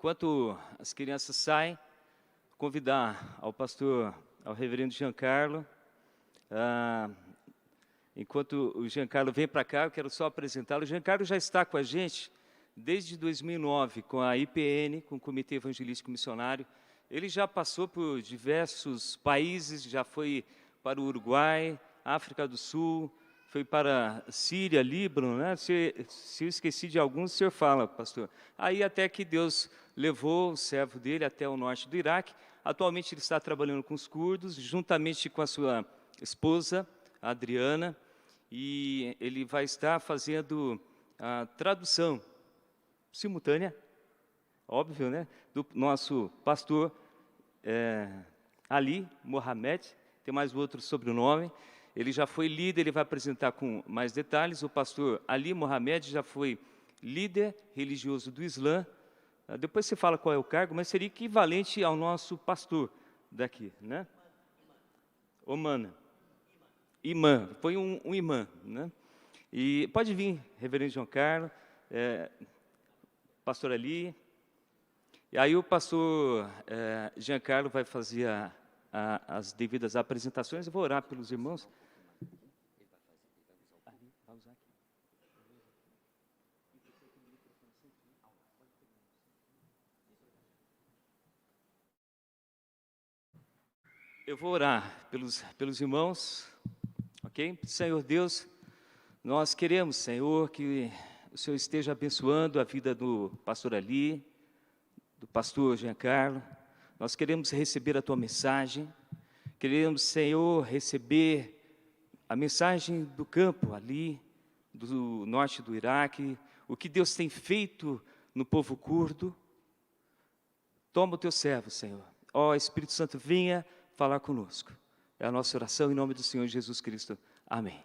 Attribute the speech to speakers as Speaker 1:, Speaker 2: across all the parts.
Speaker 1: Enquanto as crianças saem, convidar ao reverendo Giancarlo. Enquanto o Giancarlo vem para cá, eu quero só apresentá-lo. O Giancarlo já está com a gente desde 2009, com a IPN, com o Comitê Evangelístico Missionário. Ele já passou por diversos países, já foi para o Uruguai, África do Sul, foi para Síria, Líbano, né? Se eu esqueci de alguns, o senhor fala, pastor. Aí até que Deus levou o servo dele até o norte do Iraque. Atualmente ele está trabalhando com os curdos, juntamente com a sua esposa, a Adriana, e ele vai estar fazendo a tradução simultânea, óbvio, né, do nosso pastor Ali Mohamed, tem mais outro sobrenome. Ele já foi líder, ele vai apresentar com mais detalhes. O pastor Ali Mohamed já foi líder religioso do Islã. Depois você fala qual é o cargo, mas seria equivalente ao nosso pastor daqui, né? Omana. Imã, foi um imã, né? E pode vir, reverendo Giancarlo, pastor Ali. E aí o pastor Giancarlo vai fazer as devidas apresentações. Eu vou orar pelos irmãos. Eu vou orar pelos irmãos, ok? Senhor Deus, nós queremos, Senhor, que o Senhor esteja abençoando a vida do pastor Ali, do pastor Giancarlo. Nós queremos receber a Tua mensagem, queremos, Senhor, receber a mensagem do campo ali, do norte do Iraque, o que Deus tem feito no povo curdo. Toma o Teu servo, Senhor. Ó Espírito Santo, venha falar conosco. É a nossa oração em nome do Senhor Jesus Cristo. Amém.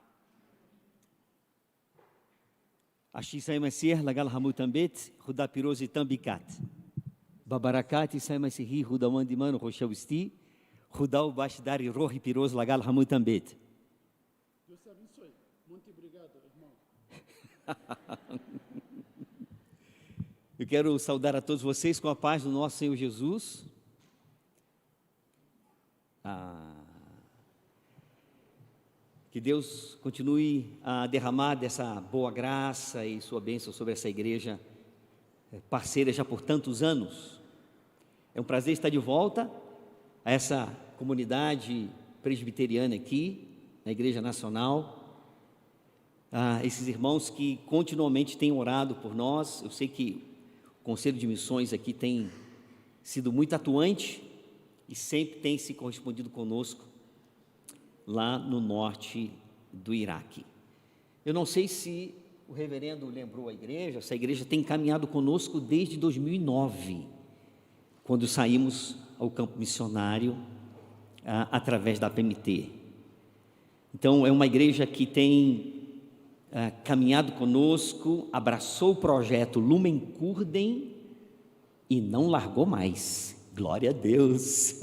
Speaker 2: Ashi sai masih lagal hamutambet huda pirozi tambikat. Babarakati sai masih huda mandiman roshawisti huda o bashdari rohi piroz lagal hamutambet.
Speaker 3: Deus te abençoe. Muito obrigado, irmão.
Speaker 2: Eu quero saudar a todos vocês com a paz do nosso Senhor Jesus. Que Deus continue a derramar dessa boa graça e sua bênção sobre essa igreja parceira já por tantos anos. É um prazer estar de volta a essa comunidade presbiteriana aqui, na Igreja Nacional. Esses irmãos que continuamente têm orado por nós. Eu sei que o Conselho de Missões aqui tem sido muito atuante e sempre tem se correspondido conosco lá no norte do Iraque. Eu não sei se o reverendo lembrou a igreja, essa igreja tem caminhado conosco desde 2009, quando saímos ao campo missionário através da PMT. Então, é uma igreja que tem caminhado conosco, abraçou o projeto Lumen Curden e não largou mais. Glória a Deus!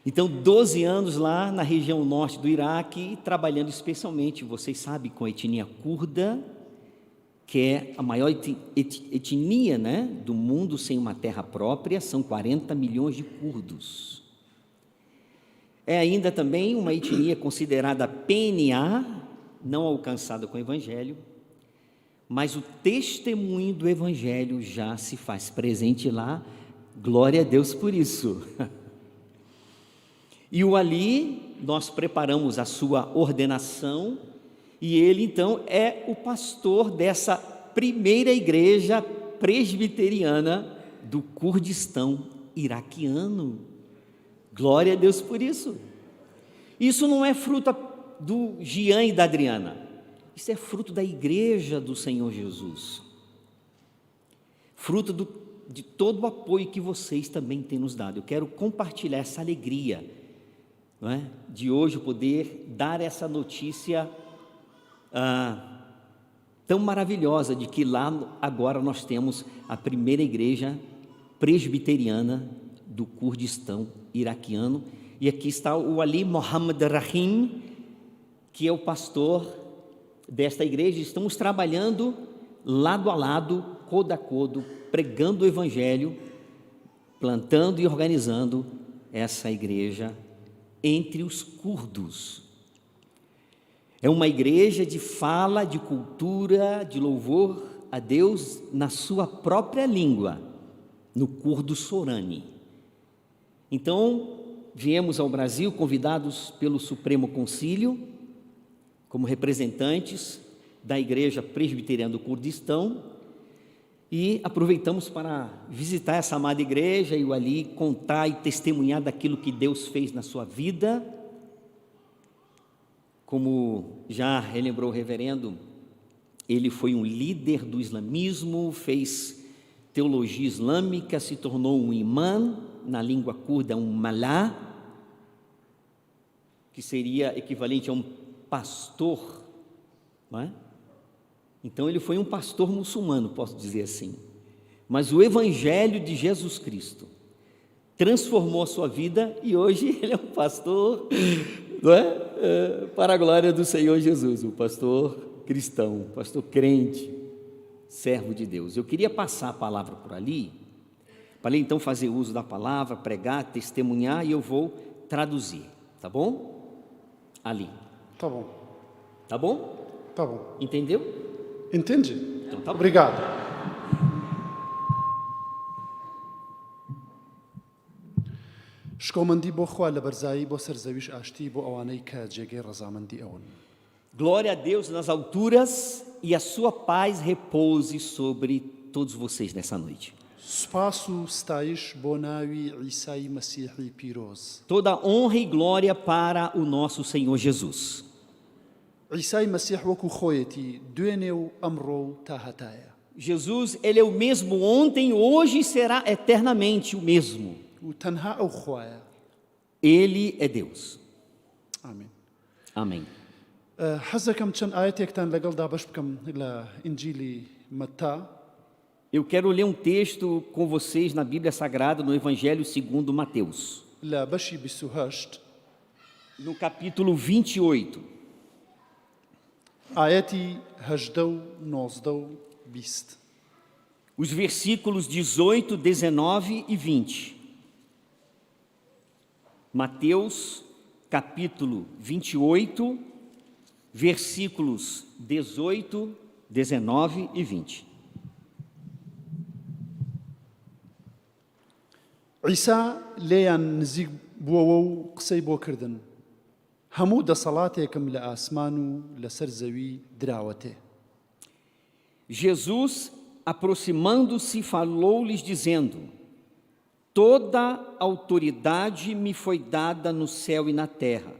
Speaker 2: Então, 12 anos lá na região norte do Iraque, trabalhando especialmente, vocês sabem, com a etnia curda, que é a maior etnia, né, do mundo sem uma terra própria, são 40 milhões de curdos. É ainda também uma etnia considerada PNA, não alcançada com o Evangelho, mas o testemunho do Evangelho já se faz presente lá, glória a Deus por isso. E o Ali, nós preparamos a sua ordenação, e ele então é o pastor dessa primeira igreja presbiteriana do Kurdistão iraquiano. Glória a Deus por isso. Isso não é fruto do Gian e da Adriana, isso é fruto da igreja do Senhor Jesus, fruto de todo o apoio que vocês também têm nos dado. Eu quero compartilhar essa alegria, não é? De hoje poder dar essa notícia tão maravilhosa de que lá agora nós temos a primeira igreja presbiteriana do Kurdistão iraquiano, e aqui está o Ali Mohamed Rahim, que é o pastor desta igreja. Estamos trabalhando lado a lado codo a codo, pregando o Evangelho, plantando e organizando essa igreja entre os curdos. É uma igreja de fala, de cultura, de louvor a Deus na sua própria língua, no curdo sorani. Então, viemos ao Brasil convidados pelo Supremo Concílio, como representantes da Igreja Presbiteriana do Kurdistão, e aproveitamos para visitar essa amada igreja e ali contar e testemunhar daquilo que Deus fez na sua vida. Como já relembrou o reverendo, ele foi um líder do islamismo, fez teologia islâmica, se tornou um imã, na língua curda um malá, que seria equivalente a um pastor, não é? Então ele foi um pastor muçulmano, posso dizer assim. Mas o Evangelho de Jesus Cristo transformou a sua vida e hoje ele é um pastor, não é? Para a glória do Senhor Jesus, um pastor cristão, pastor crente, servo de Deus. Eu queria passar a palavra por ali, para então fazer uso da palavra, pregar, testemunhar, e eu vou traduzir, tá bom? Ali.
Speaker 3: Tá bom.
Speaker 2: Tá bom?
Speaker 3: Tá bom.
Speaker 2: Entendeu?
Speaker 3: Entendi.
Speaker 2: Então, tá bom.
Speaker 3: Obrigado. شکۆمەندی بۆ خوا لە بەرزایی بۆ سەرزەویش ئاشتی بۆ ئەوانەی کە جێگەی ڕەزامەندی ئەون.
Speaker 2: Glória a Deus nas alturas e a sua paz repouse sobre todos vocês nessa noite.
Speaker 3: سوپاس و ستایش بۆ ناوی عیسای مەسیحی پیرۆز.
Speaker 2: Toda honra e glória para o nosso Senhor Jesus.
Speaker 3: عیسای مەسیح وەکو خۆیەتی دوێنێ و ئەمڕۆ و تا هەتایە.
Speaker 2: Jesus, ele é o mesmo ontem, hoje e será eternamente o mesmo.
Speaker 3: و تەنها ئەو خوایە.
Speaker 2: Ele é Deus.
Speaker 3: ئامین.
Speaker 2: Amém.
Speaker 3: حەز دەکەم چەند ئاەتێکتان لەگەڵدا بەش بکەم لە ئینجیلی مەتا.
Speaker 2: Eu quero ler um texto com vocês na Bíblia Sagrada, no Evangelho segundo Mateus,
Speaker 3: لە بەشی 28
Speaker 2: no capítulo 28,
Speaker 3: ئاەتی 18 و 19 و 20.
Speaker 2: os versículos 18, 19 e 20. Mateus, capítulo 28, versículos 18, 19 e 20.
Speaker 3: عیسا لێیان نزیک بووەوە و قسەی بۆ کردن. هەموو دەسەڵاتێکم لە ئاسمان و لەسەر زەوی دراوەتێ.
Speaker 2: Jesus, aproximando-se, falou-lhes dizendo: Toda autoridade me foi dada no céu e na terra.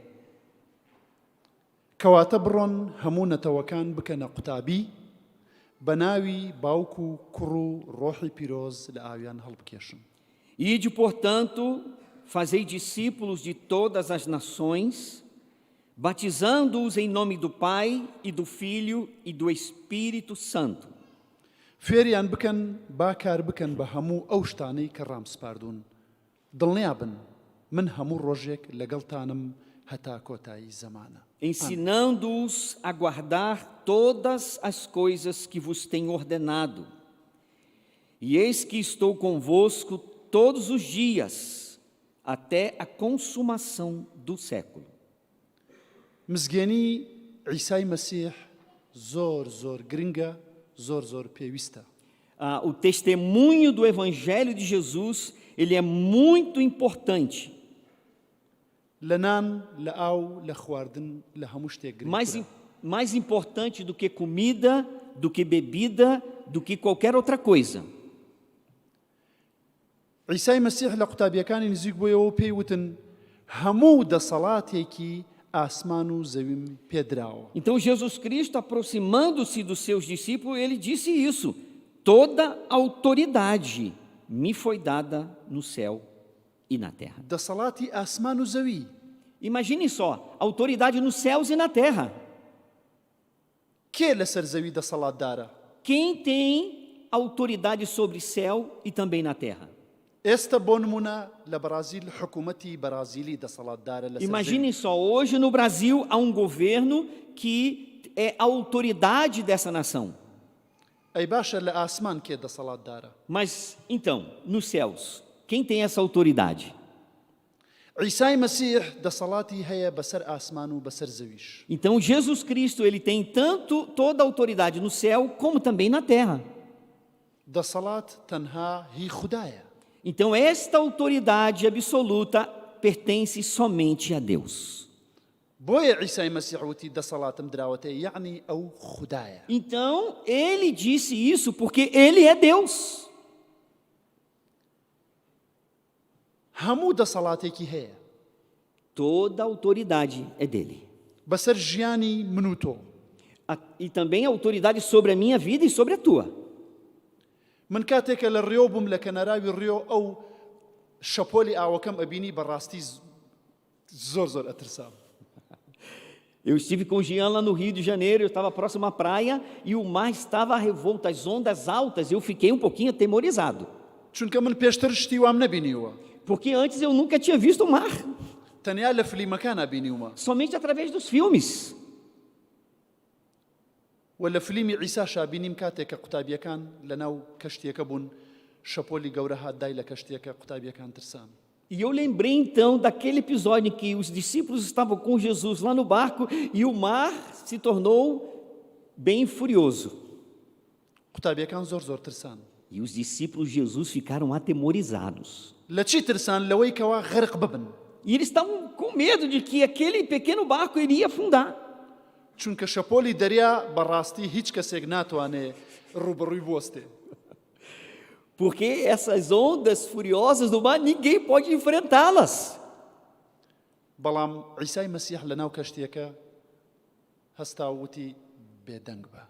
Speaker 3: کەواتە بڕۆن هەموو نەتەوەکان بکەنە قوتابی بە ناوی باوک و کوڕ و ڕۆحی پیرۆز لە ئاویان هەڵبکێشن.
Speaker 2: Ide, portanto, fazei discípulos de todas as nações, batizando-os em nome do Pai e do Filho e do Espírito Santo.
Speaker 3: فێریان بکەن با کار بکەن بە هەموو ئەو شتانەی کە ڕامسپاردوون. دڵنیابن من هەموو ڕۆژێک لەگەڵتانم هەتا کۆتایی زەمانە.
Speaker 2: Ensinando-os a guardar todas as coisas que vos tenho ordenado. E eis que estou convosco todos os dias, até a consumação do século.
Speaker 3: مزگەنی عیسای مەسیح زۆر زۆر گرنگە، زۆر زۆر پێویستە.
Speaker 2: O testemunho do Evangelho de Jesus, ele é muito importante.
Speaker 3: لە نان لە ئاو لە خواردن لە هەموو شتێک گرنگترە.
Speaker 2: Mais importante do que comida, do que bebida, do que qualquer outra coisa.
Speaker 3: عیسای مەسیح لە قوتابیەکانی نزیک بوویەوە پێی وتن هەموو دەسەڵاتێکی ئاسمان و زەویم پێدراوە.
Speaker 2: Então Jesus Cristo, aproximando-se dos seus discípulos, ele disse isso: Toda autoridade me foi dada no céu e na terra.
Speaker 3: دەسەڵاتی ئاسمان و زەوی.
Speaker 2: Imagine só, autoridade nos céus e na terra.
Speaker 3: کێ لەسەر زەوی دەسەڵاتدارە؟
Speaker 2: Quem tem autoridade sobre o céu e também na terra?
Speaker 3: ئێستا بۆ نمونە لە بەرازیل حکوومەتی بەرازیلی دەسەڵاتدارە لەسەر زەوی.
Speaker 2: Imagine só, hoje no Brasil há um governo que é a autoridade dessa nação.
Speaker 3: ئەی باشە لە ئاسمان کێ دەسەڵاتدارە؟
Speaker 2: Mas, então, nos céus, quem tem essa autoridade?
Speaker 3: عیسای مەسیح دەسەڵاتی هەیە بەسەر ئاسمان و بەسەر زەویش.
Speaker 2: Então, Jesus Cristo, ele tem tanto toda a autoridade no céu, como também na terra.
Speaker 3: دەسەڵات تەنها هی خوددایە.
Speaker 2: Então, esta autoridade absoluta pertence somente a Deus.
Speaker 3: بۆیە عیسای مەسیح وتی دەسەڵاتم دراوەتە، یعنی ئەو خوددایە.
Speaker 2: Então, ele disse isso porque ele é Deus.
Speaker 3: هەموو دەسەڵاتێکی هەیە
Speaker 2: Toda a autoridade é dele.
Speaker 3: بەسەر ژیانی من و تۆ.
Speaker 2: E também a autoridade sobre a minha vida e sobre a tua.
Speaker 3: من کاتێکە لە ڕێوە بووم لە کەناراوی ڕێوە ئەو شەپۆلی ئاوەکەم ئەبینی بەڕاستی زۆر ئەترسام.
Speaker 2: Eu estive com o Jean lá no Rio de Janeiro, eu estava próximo à praia e o mar estava revolto, as ondas altas, eu fiquei um pouquinho atemorizado.
Speaker 3: چونکە من پێشتر شتی وام نەبینیوە،
Speaker 2: Porque antes eu nunca tinha visto o mar,
Speaker 3: تەنیا لە فلیمەکان بینیومە.
Speaker 2: somente através dos filmes.
Speaker 3: و لە فلیمی عیساشا بینیم کاتێککە قوتابیەکان لە ناو کەشتیەکە بوون، شەپۆلی گەورە هاتدای لە کەشتیەکە قوتابیەکان ترسان.
Speaker 2: E eu lembrei então daquele episódio em que os discípulos estavam com Jesus lá no barco e o mar se tornou bem furioso.
Speaker 3: قوتابیەکان زۆر ترسان.
Speaker 2: E os discípulos de Jesus ficaram atemorizados.
Speaker 3: لە چی ترسان؟ لەوەی کەوا غەرق ببن.
Speaker 2: E eles estavam com medo de que aquele pequeno barco iria afundar.
Speaker 3: چونکە شەپۆلی دەریا بەڕاستی هیچ کەسێک ناتوانێ ڕوبەڕووی بوەستێ.
Speaker 2: Porque essas ondas furiosas do mar, ninguém pode enfrentá-las.
Speaker 3: بەڵام عیسای مەسیح لە ناو کەشتیەکە هەستا وتی بێدەنگ بە.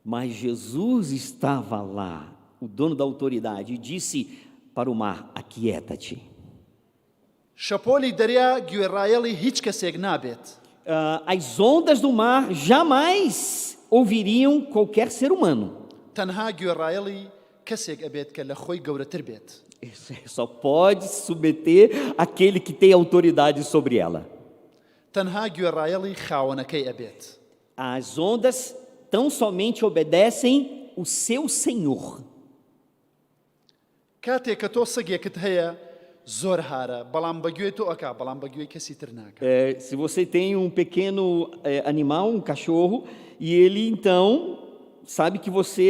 Speaker 2: Mas Jesus estava lá, o dono da autoridade, e disse para o mar: aquieta-te.
Speaker 3: شەپۆلی دەریا گوێڕایەڵی هیچ کەسێک نابێت.
Speaker 2: As ondas do mar jamais ouviriam qualquer ser humano.
Speaker 3: تەنها گوێڕایەڵی کەسێک ئەبێت کە لە خۆی گەورەتر بێت.
Speaker 2: Só pode submeter aquele que tem autoridade sobre ela.
Speaker 3: تەنها گوێڕایەڵی خاوەنەکەی ئەبێت.
Speaker 2: As ondas tão somente obedecem o seu Senhor.
Speaker 3: کاتێک کە تۆ سەگێکت هەیە زۆر هارە، بەڵام بەگوێ تۆ ئەکا، بەڵام بەگوێی کەسی تر ناکە.
Speaker 2: Se você tem um pequeno animal, um cachorro, e ele então sabe que você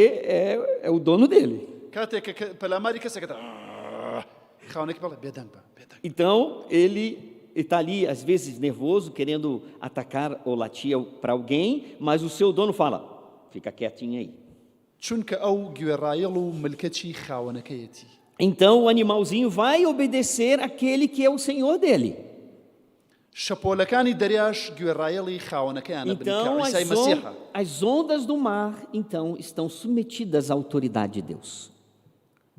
Speaker 2: é o dono dele.
Speaker 3: کاتێک کە پەلاماری کەسێکەکە خاوەنێکی بەڵێ بێدەنگ بە.
Speaker 2: Então ele está ali às vezes nervoso, querendo atacar ou latir para alguém, mas o seu dono fala: fica quietinho aí.
Speaker 3: چونکە ئەو گوێڕایەڵ و ملکەتی خاوەنەکەیەتی.
Speaker 2: Então o animalzinho vai obedecer aquele que é o Senhor dele.
Speaker 3: شەپۆلەکانی دەریاش گوێڕایەڵی خاوەنەکەیانە بن کە
Speaker 2: Então
Speaker 3: عیسای مەسیحە.
Speaker 2: as ondas do mar então estão submetidas à autoridade de Deus.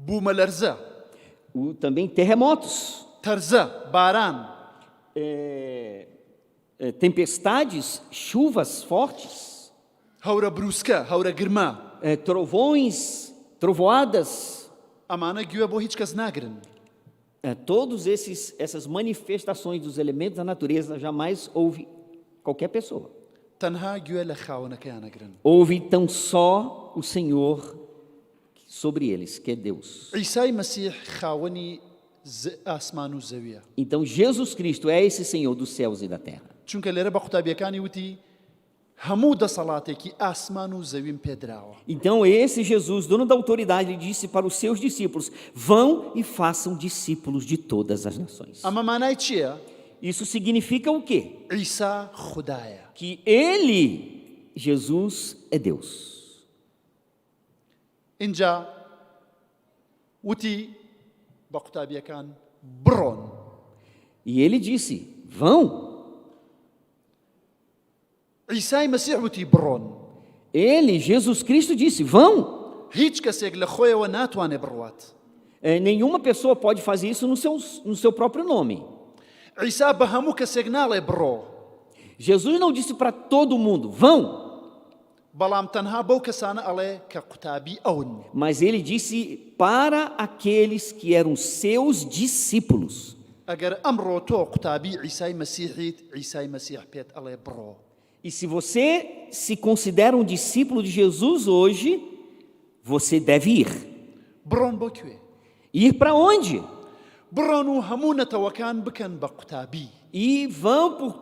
Speaker 3: بوومەلەرزە،
Speaker 2: Também terremotos,
Speaker 3: تەرزە، باران،
Speaker 2: tempestades, chuvas fortes,
Speaker 3: هەورە بروسکە، هەورە گرمە،
Speaker 2: trovões, trovoadas.
Speaker 3: ئەمانە گوێ بۆ هیچ کەس ناگرن.
Speaker 2: Todos essas manifestações dos elementos da natureza jamais ouve qualquer pessoa.
Speaker 3: تەنها گوێ لە خاوەنەکەیان نەگرن.
Speaker 2: Ouve então só o Senhor sobre eles, que é Deus.
Speaker 3: عیسای مەسیح خاوەنی ئاسمان و زەویە.
Speaker 2: Então Jesus Cristo é esse Senhor dos céus e da terra.
Speaker 3: چونکە لێرە بە قوتابیەکانی وتی هەموو دەسەڵاتێکی ئاسمان و زەویم پێدراوە.
Speaker 2: Então esse Jesus, dono da autoridade, disse para os seus discípulos: vão e façam discípulos de todas as nações.
Speaker 3: ئەمە مانای چییە؟
Speaker 2: Isso significa o quê?
Speaker 3: عیسا خوددایە.
Speaker 2: Que ele, Jesus, é Deus.
Speaker 3: اینجا وتی بە قوتابیەکان بڕۆن.
Speaker 2: E ele disse: vão.
Speaker 3: عیسای مەسیح وتی بڕۆن.
Speaker 2: Ele, Jesus Cristo, disse: vão.
Speaker 3: هیچ کەسێک لە خۆیەوە ناتوانێ بڕوات.
Speaker 2: Nenhuma pessoa pode fazer isso no seu próprio nome.
Speaker 3: عیسا بە هەموو کەسێک ناڵێ بڕۆ.
Speaker 2: Jesus não disse para todo mundo: vão.
Speaker 3: بەڵام تەنها بەو کەسانە ئەڵێ کە قوتابی ئەون.
Speaker 2: Mas ele disse para aqueles que eram seus discípulos.
Speaker 3: ئەگەر ئەمڕۆ تۆ قوتابی عیسای مەسیحیت، عیسای مەسیح پێت ئەڵێ بڕۆ.
Speaker 2: E se você se considera um discípulo de Jesus hoje, você deve ir.
Speaker 3: بڕۆن بۆ کوێ
Speaker 2: Ir para onde?
Speaker 3: بڕۆن و هەموو نەتەوەکان بکەن بە قوتابی
Speaker 2: E vão por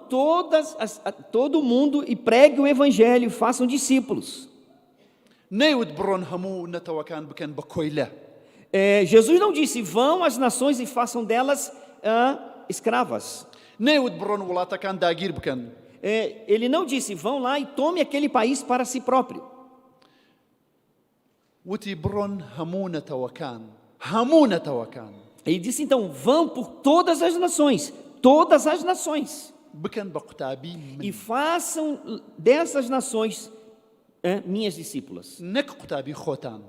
Speaker 2: todo o mundo e preguem o evangelho, façam discípulos.
Speaker 3: نەیوت بڕۆن هەموو نەتەوەکان بکەن بە کۆیلە
Speaker 2: Jesus não disse, vão às nações e façam delas escravas.
Speaker 3: نەیوت بڕۆن وڵاتەکان داگیر بکەن
Speaker 2: Ele não disse, vão lá e tome aquele país para si próprio.
Speaker 3: وتی بڕۆن هەموو نەتەوەکان هەموو نەتەوەکان
Speaker 2: Ele disse, então, vão por todas as nações,
Speaker 3: بکەن بە قوتابی
Speaker 2: e
Speaker 3: من
Speaker 2: façam dessas nações minhas discípulas.
Speaker 3: نەک قوتابی خۆتان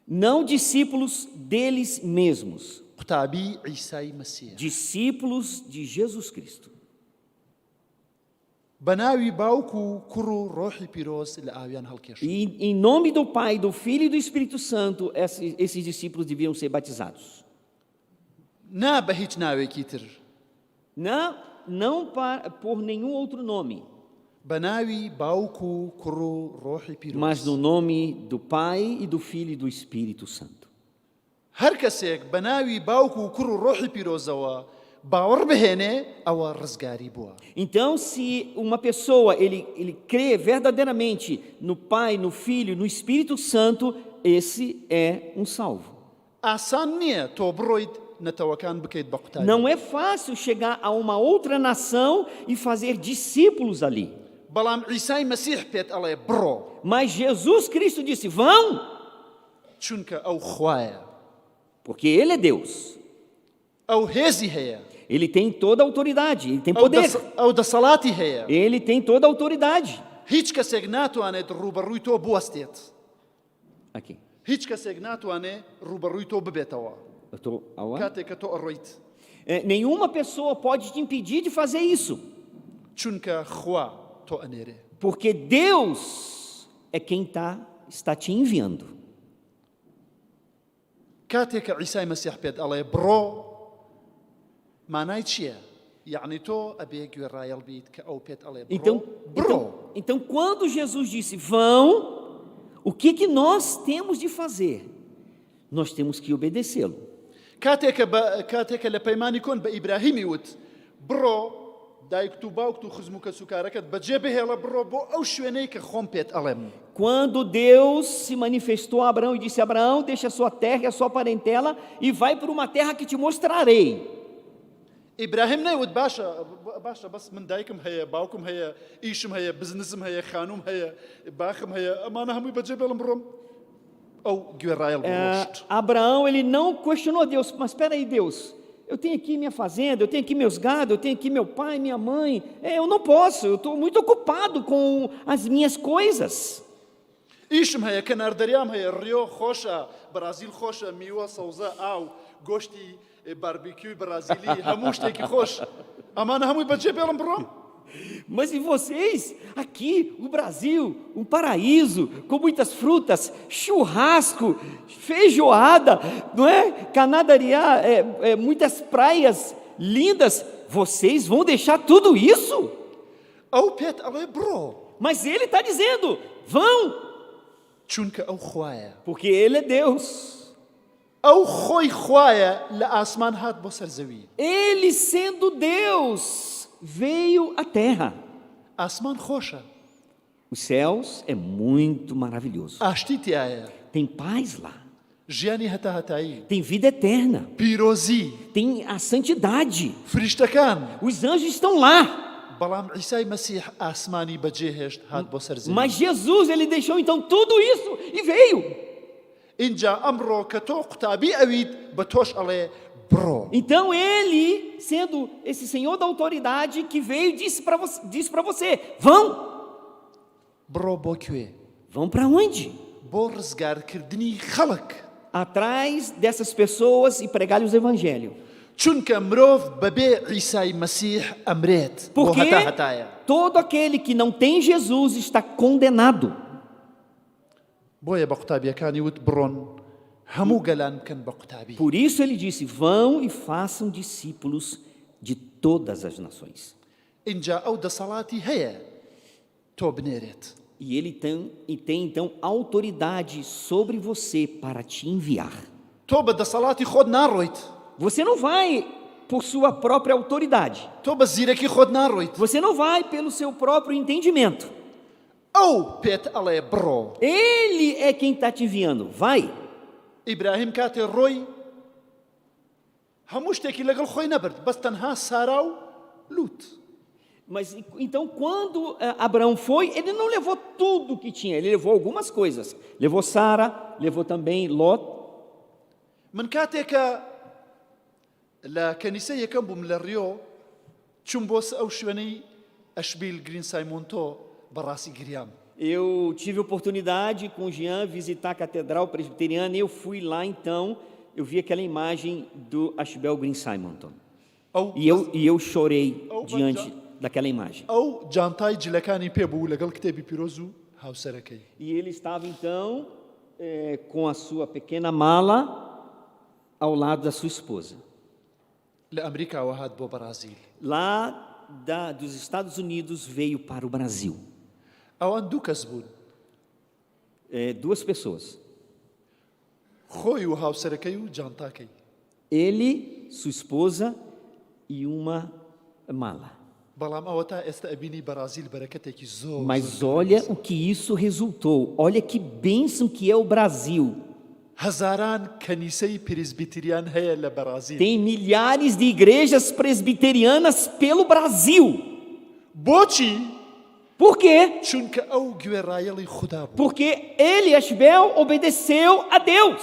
Speaker 2: Não discípulos deles mesmos,
Speaker 3: قوتابی عیسای مەسیح
Speaker 2: discípulos de Jesus Cristo.
Speaker 3: بە ناوی باوک و کوڕ و ڕۆحی پیرۆز لە ئاویان هەڵکێش
Speaker 2: E em nome do Pai, do Filho e do Espírito Santo, esses discípulos deviam ser batizados.
Speaker 3: نا بە هیچ ناوێکی تر
Speaker 2: Não por nenhum outro nome,
Speaker 3: بە ناوی باوک و کوڕ و ڕۆحی
Speaker 2: mas
Speaker 3: پیرۆز
Speaker 2: no nome do Pai e do Filho e do Espírito Santo.
Speaker 3: هەر کەسێک بە ناوی باوک و کوڕ و ڕۆحی پیرۆزەوە باوەڕ بهێنێ ئەوە ڕزگاری بووە
Speaker 2: Então, se uma pessoa ele crê verdadeiramente no Pai, no Filho, no Espírito Santo, esse é um salvo.
Speaker 3: ئاسان نییە تۆ بڕۆیت نەتەوەکان بکەیت بە قوتابی
Speaker 2: Não é fácil chegar a uma outra nação e fazer discípulos ali.
Speaker 3: بەڵام عیسای مەسیح پێت ئەڵێ بڕۆ
Speaker 2: Mas Jesus Cristo disse, vão,
Speaker 3: چونکە ئەو خوایە
Speaker 2: porque Ele é Deus.
Speaker 3: ئەو هێزی هەیە
Speaker 2: Ele tem toda a autoridade, Ele tem poder.
Speaker 3: ئەو دەسەڵاتی هەیە
Speaker 2: Ele tem toda a autoridade.
Speaker 3: هیچ کەسێک ناتوانێت ڕوبەڕووی تۆ بوەستێت
Speaker 2: Aqui,
Speaker 3: هیچ کەسێک ناتوانێت ڕوبەڕووی تۆ ببێتەوە
Speaker 2: eu estou ao ar.
Speaker 3: کاتێک کە تۆ ئەڕۆیت
Speaker 2: Nenhuma pessoa pode te impedir de fazer isso,
Speaker 3: چونکە خوا تۆ ئەنێرێ
Speaker 2: porque Deus é quem está te enviando.
Speaker 3: کاتێک کە عیسای مەسیح پێت ئەڵێ بڕۆ مانای چییە؟ یعنی تۆ ئەبێ گوێڕایەڵ بیت کە ئەو پێت ئەڵێ بڕۆ
Speaker 2: Então, quando Jesus disse, vão, o que nós temos de fazer? Nós temos que obedecê-lo.
Speaker 3: کاتێکە لە پەیمانی کۆن بە ئیبراهیمی وت بڕۆ دایک و باوکت و خزموکە سوکارەکەت بەجێ بهێڵە بڕۆ بۆ ئەو شوێنەی کە خۆم پێت ئەڵێم
Speaker 2: Quando Deus se manifestou a Abraão e disse, Abraão, deixa a sua terra e a sua parentela e vai para uma terra que te mostrarei.
Speaker 3: ئیبراهیم نەیوت باشە بەس من دایکم هەیە باوکم هەیە ئیشم هەیە بزنسم هەیە خانوم هەیە باخم هەیە ئەمانە هەمووی بەجێ بێڵم بڕۆم ئەو گوێڕایەڵ بڕۆشت
Speaker 2: Abraão, ele não questionou Deus, mas espera aí, Deus, eu tenho aqui minha fazenda, eu tenho aqui meus gados, eu tenho aqui meu pai, minha mãe, eu não posso, eu estou muito ocupado com as minhas coisas.
Speaker 3: ئیشم هەیە کەنار دەریام هەیە ڕیۆ خۆشە بەرازیل خۆشە میوە سەوزە ئاو گۆشتی باربیکیوی بەرازیلی هەموو شتێکی خۆش ئەمانە هەمووی بەجێ بێڵم بڕۆم
Speaker 2: Mas e vocês, aqui, o Brasil, um paraíso, com muitas frutas, churrasco, feijoada, não é? Canadariá, muitas praias lindas, vocês vão deixar tudo isso?
Speaker 3: ئەو پێت ئەڵێ بڕۆ
Speaker 2: Mas ele está dizendo, vão,
Speaker 3: چونکە ئەو خوایە
Speaker 2: porque ele é Deus.
Speaker 3: ئەو خۆی خوایە لە ئاسمان هات بۆ سەرزەوی
Speaker 2: Ele sendo Deus, veio à terra.
Speaker 3: ئاسمان خۆشە
Speaker 2: Os céus é muito maravilhoso.
Speaker 3: ئاشتی تایە
Speaker 2: Tem paz lá,
Speaker 3: ژیانی هەتا هەتایی
Speaker 2: tem vida eterna,
Speaker 3: پیرۆزی
Speaker 2: tem a santidade.
Speaker 3: فریشتەکان
Speaker 2: Os anjos estão lá.
Speaker 3: بەڵام عیسای مەسیح ئاسمانی بەجێهێشت هات بۆ سەرزەوی
Speaker 2: Mas Jesus, ele deixou então tudo isso e veio.
Speaker 3: اینجا ئەمڕۆ کە تۆ قوتابی ئەویت بە تۆش ئەڵێ بڕۆ
Speaker 2: Então ele, sendo esse Senhor da autoridade que veio, disse para você, vão.
Speaker 3: بڕۆ بۆ کوێ
Speaker 2: Vão para onde?
Speaker 3: بۆ ڕزگارکردنی خەڵک
Speaker 2: Atrás dessas pessoas e pregar-lhes o evangelho.
Speaker 3: چونکە مرۆڤ بەبێ عیسای مەسیح ئەمرێت بۆ
Speaker 2: Porque
Speaker 3: هەتا هەتایە
Speaker 2: todo aquele que não tem Jesus está condenado.
Speaker 3: بۆیە بە قوتابیەکانی وت بڕۆن هەموو گەلان بکەن بە قوتابی
Speaker 2: Por isso ele disse, vão e façam discípulos de todas as nações.
Speaker 3: اینجا ئەو دەسەڵاتی هەیە تۆ بنێرێت
Speaker 2: E ele tem então autoridade sobre você para te enviar.
Speaker 3: تو بدأ صلاتي خود نارويت
Speaker 2: Você não vai por sua própria autoridade.
Speaker 3: تو بزيركي خود نارويت
Speaker 2: Você não vai pelo seu próprio entendimento.
Speaker 3: أو بيت الله برو
Speaker 2: Ele é quem está te enviando. Vai.
Speaker 3: إبراهيم كاتي روي هموش تيكي لقل خوي نبرد بس تنها ساراو لوط.
Speaker 2: Mas então, quando Abraão foi, ele não levou tudo que tinha, ele levou algumas coisas. Levou Sara, levou também Lot.
Speaker 3: من كاتيك لا كنيسة كم بوم للريو تشومبوس أو شواني أشبيل جرين سايمونتو براسي جريام.
Speaker 2: Eu tive oportunidade com o Jean visitar a Catedral Presbiteriana e eu fui lá então, eu vi aquela imagem do Ashbel Green Simonton. E eu chorei diante daquela imagem.
Speaker 3: أو جانتاي جلكاني بيبو لقل كتابي بيروزو هاو سركي.
Speaker 2: E ele estava então com a sua pequena mala ao lado da sua esposa.
Speaker 3: لأمريكا وهاد بو برازيل.
Speaker 2: Lá dos Estados Unidos veio para o Brasil.
Speaker 3: أو أندو كسبون.
Speaker 2: Duas pessoas.
Speaker 3: خوي وهاو سركي وجانتاكي.
Speaker 2: Ele, sua esposa e uma mala.
Speaker 3: بلام أوتا استأبيني برازيل بركتك زور.
Speaker 2: Mas olha o que isso resultou. Olha que bênção que é o Brasil.
Speaker 3: هزاران كنيسة بريزبيتريان هي لبرازيل.
Speaker 2: Tem milhares de igrejas presbiterianas pelo Brasil.
Speaker 3: بوتشي
Speaker 2: Por quê?
Speaker 3: چونك أو جورايلي خدا بو.
Speaker 2: Porque ele, Ashbel, obedeceu a Deus.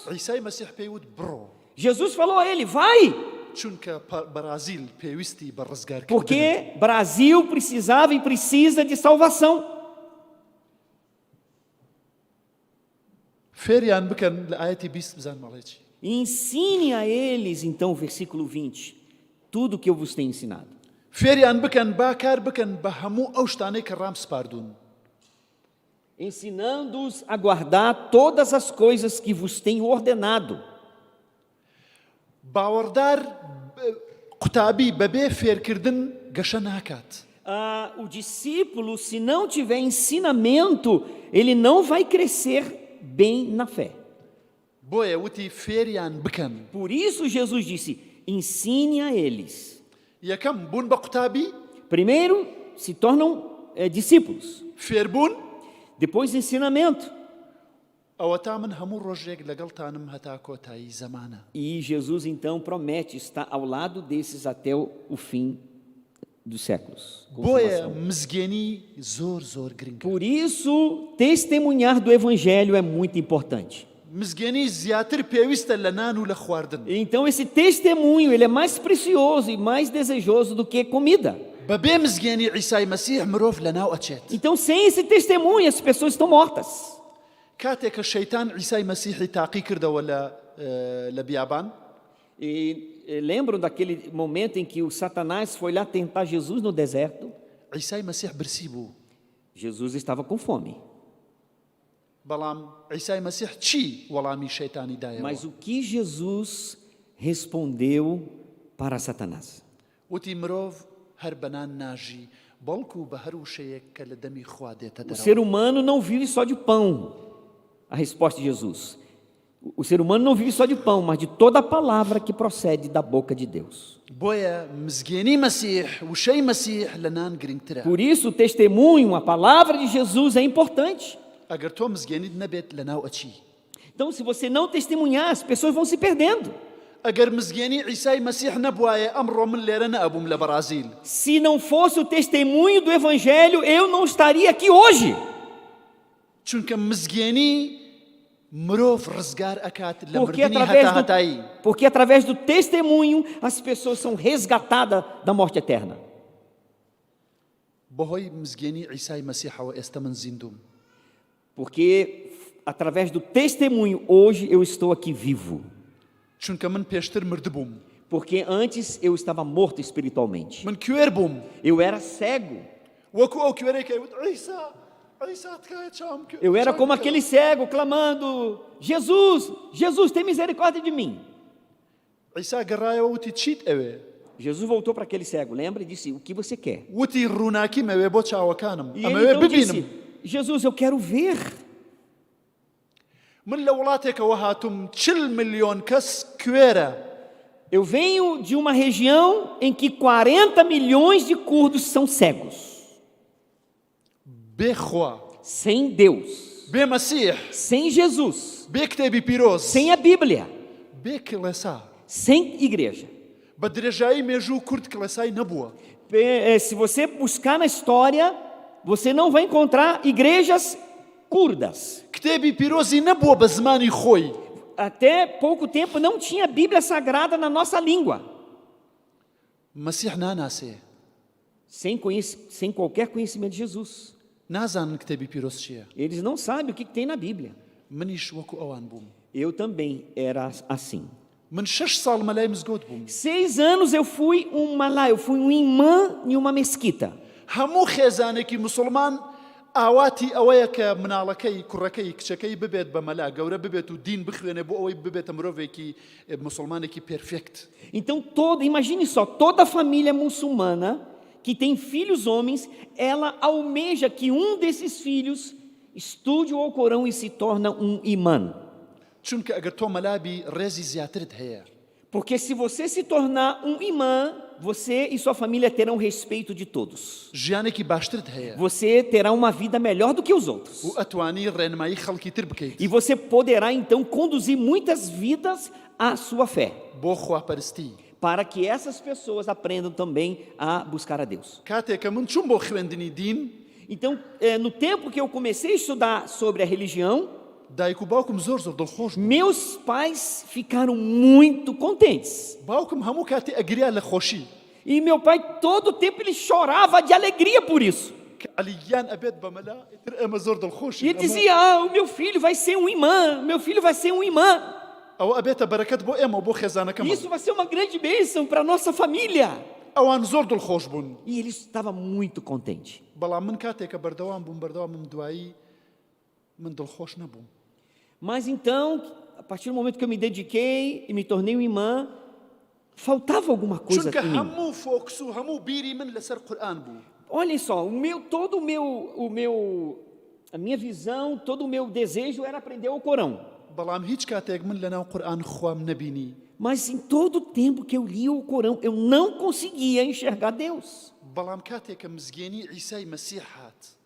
Speaker 3: عيسى مسيح بيود برو.
Speaker 2: Jesus falou a ele, vai.
Speaker 3: چونك برازيل بيوستي برزقار.
Speaker 2: Porque Brasil precisava e precisa de salvação.
Speaker 3: فيريان بكن لآيتي بيست بزان ماليتي.
Speaker 2: Ensine a eles, então, versículo 20, tudo que eu vos tenho ensinado.
Speaker 3: فيريان بكن باكار بكن بهمو أوشتاني كرام سباردون.
Speaker 2: Ensinando-os a guardar todas as coisas que vos tenho ordenado.
Speaker 3: باوردار قتابي ببي فير كردن قشناكات.
Speaker 2: O discípulo, se não tiver ensinamento, ele não vai crescer bem na fé.
Speaker 3: بويا وتي فيريان بكن.
Speaker 2: Por isso Jesus disse, ensine a eles.
Speaker 3: يا كم بون بقتابي.
Speaker 2: Primeiro, se tornam discípulos.
Speaker 3: فير بون.
Speaker 2: Depois, ensinamento.
Speaker 3: أو تامن همو روجيك لقلتانم هتاكو تاي زمانا.
Speaker 2: E Jesus, então, promete estar ao lado desses até o fim dos séculos.
Speaker 3: بويا مزجيني زور زور جرينج.
Speaker 2: Por isso, testemunhar do Evangelho é muito importante.
Speaker 3: مزجيني زياتر بيوست لنانو لخواردن.
Speaker 2: Então, esse testemunho, ele é mais precioso e mais desejoso do que comida.
Speaker 3: ببي مزجيني عيسى مسيح مروف لناو أتشيت.
Speaker 2: Então, sem esse testemunho, as pessoas estão mortas.
Speaker 3: كاتك الشيطان عيسى مسيحي تاقي كرده ولا لبيابان.
Speaker 2: E lembram daquele momento em que o Satanás foi lá tentar Jesus no deserto?
Speaker 3: عيسى مسيح برسيبو.
Speaker 2: Jesus estava com fome.
Speaker 3: بلام عيسى مسيح تشي ولامي شيطاني دايما.
Speaker 2: Mas o que Jesus respondeu para Satanás?
Speaker 3: وتي مروف هربنان ناجي بلكو بهرو شيك كالدمي خوادي
Speaker 2: O
Speaker 3: تدرو.
Speaker 2: ser humano não vive só de pão. A resposta de Jesus. O ser humano não vive só de pão, mas de toda a palavra que procede da boca de Deus.
Speaker 3: بويا مزجيني مسيح وشي مسيح لنان جرينج ترى.
Speaker 2: Por isso, o testemunho, a palavra de Jesus é importante.
Speaker 3: أجر تو مزجيني نبيت لناو أتشي.
Speaker 2: Então, se você não testemunhar, as pessoas vão se perdendo.
Speaker 3: أجر مزجيني عيسى مسيح نبوايا أمره من ليرنا أبو من برازيل.
Speaker 2: Se não fosse o testemunho do Evangelho, eu não estaria aqui hoje.
Speaker 3: چونك مزجيني مروف رزقار أكات لمردني هتا هتاي.
Speaker 2: Porque através do testemunho as pessoas são resgatadas da morte eterna.
Speaker 3: بهوي مزجيني عيسى مسيح واستمن زندوم.
Speaker 2: Porque através do testemunho hoje eu estou aqui vivo.
Speaker 3: چونك من بيشتر مردبوم.
Speaker 2: Porque antes eu estava morto espiritualmente.
Speaker 3: من كوير بوم.
Speaker 2: Eu era cego.
Speaker 3: وكو أو كويرك عيسى.
Speaker 2: Eu era como aquele cego clamando: Jesus, Jesus, tem misericórdia de mim. Jesus voltou para aquele cego, lembra? E disse: o que você quer? E ele então disse: Jesus, eu quero ver.
Speaker 3: من لولاتك وهاتم 40 مليون كس كويرة
Speaker 2: Eu venho de uma região em que 40 milhões de curdos são cegos,
Speaker 3: بخوا
Speaker 2: sem Deus,
Speaker 3: بمسيح
Speaker 2: sem Jesus,
Speaker 3: بكتابي بيروز
Speaker 2: sem a Bíblia,
Speaker 3: بكلاسا
Speaker 2: sem igreja.
Speaker 3: بدرجاي ميجو كرد كلاساي نبوة
Speaker 2: Se você buscar na história, você não vai encontrar igrejas curdas.
Speaker 3: كتابي بيروزي نبوة بزماني خوي
Speaker 2: Até pouco tempo não tinha Bíblia Sagrada na nossa língua,
Speaker 3: مسيح ناسي
Speaker 2: sem qualquer conhecimento de Jesus.
Speaker 3: نازان كتابي بيروز شيء
Speaker 2: Eles não sabem o que tem na Bíblia.
Speaker 3: منيش وكو أوان بوم
Speaker 2: Eu também era assim.
Speaker 3: من 6 صال ملاي مزقود بوم
Speaker 2: 6 anos eu fui eu fui um imã em uma mesquita.
Speaker 3: همو خيزانكي مسلمان ئاواتی ئەوەیە کە مناڵەکەی کوڕەکەی کچەکەی ببێت بە مەلا گەورە ببێت و دین بخوێنێ بۆ ئەوەی ببێتە مرۆڤێکی مسلمانێکی پێرفێکت.
Speaker 2: Então, imagine só, toda família muçulmana que tem filhos homens, ela almeja que um desses filhos estude o Alcorão e se torna um imã.
Speaker 3: چونکە ئەگەر تۆ مەلابی ڕێزی زیاترت هەیە.
Speaker 2: Porque se você se tornar um imã, você e sua família terão respeito de todos.
Speaker 3: ژیانێکی باشترت هەیە.
Speaker 2: Você terá uma vida melhor do que os outros.
Speaker 3: و ئەتوانی ڕێنمایی خەڵکی تر بکەیت.
Speaker 2: E você poderá então conduzir muitas vidas à sua fé,
Speaker 3: بۆ خواپەرستی.
Speaker 2: para que essas pessoas aprendam também a buscar a Deus.
Speaker 3: کاتێک کە من چوون بۆ خوێندنی دین،
Speaker 2: Então, no tempo que eu comecei a estudar sobre a religião,
Speaker 3: دایک و باوکم زۆر دڵخۆش بوو.
Speaker 2: meus pais ficaram muito contentes.
Speaker 3: باوکم هەموو کاتێ ئەگریا لە خۆشی.
Speaker 2: E meu pai, todo o tempo, ele chorava de alegria por isso.
Speaker 3: کە عەلیان ئەبێت بە مەلا ئیتر ئێمە زۆر
Speaker 2: E
Speaker 3: دڵخۆشین.
Speaker 2: ele dizia, o meu filho vai ser um imã, meu filho vai ser um imã.
Speaker 3: ئەوە ئەبێتە بەرەکەت بۆ ئێمە بۆ خێزانەکەمان.
Speaker 2: Isso vai ser uma grande bênção para a nossa família.
Speaker 3: ئەوان زۆر دڵخۆش بوون.
Speaker 2: E ele estava muito contente.
Speaker 3: بەڵام من کاتێک کە بەردەوام بووم دوایی من دڵخۆش نەبووم.
Speaker 2: Mas então, a partir do momento que eu me dediquei e me tornei um imã, faltava alguma coisa
Speaker 3: چونکە
Speaker 2: em mim.
Speaker 3: هەموو فۆکس و هەموو بیری من لەسەر قورئان بوو.
Speaker 2: Olhem só, a minha visão, todo o meu desejo era aprender o Corão.
Speaker 3: بەڵام هیچ کاتێک من لەناو قورئان خوام نەبینی.
Speaker 2: Mas em todo o tempo que eu lia o Corão, eu não conseguia enxergar Deus.
Speaker 3: بەڵام کاتێک کە مزگێنی عیسای مەسیح هات.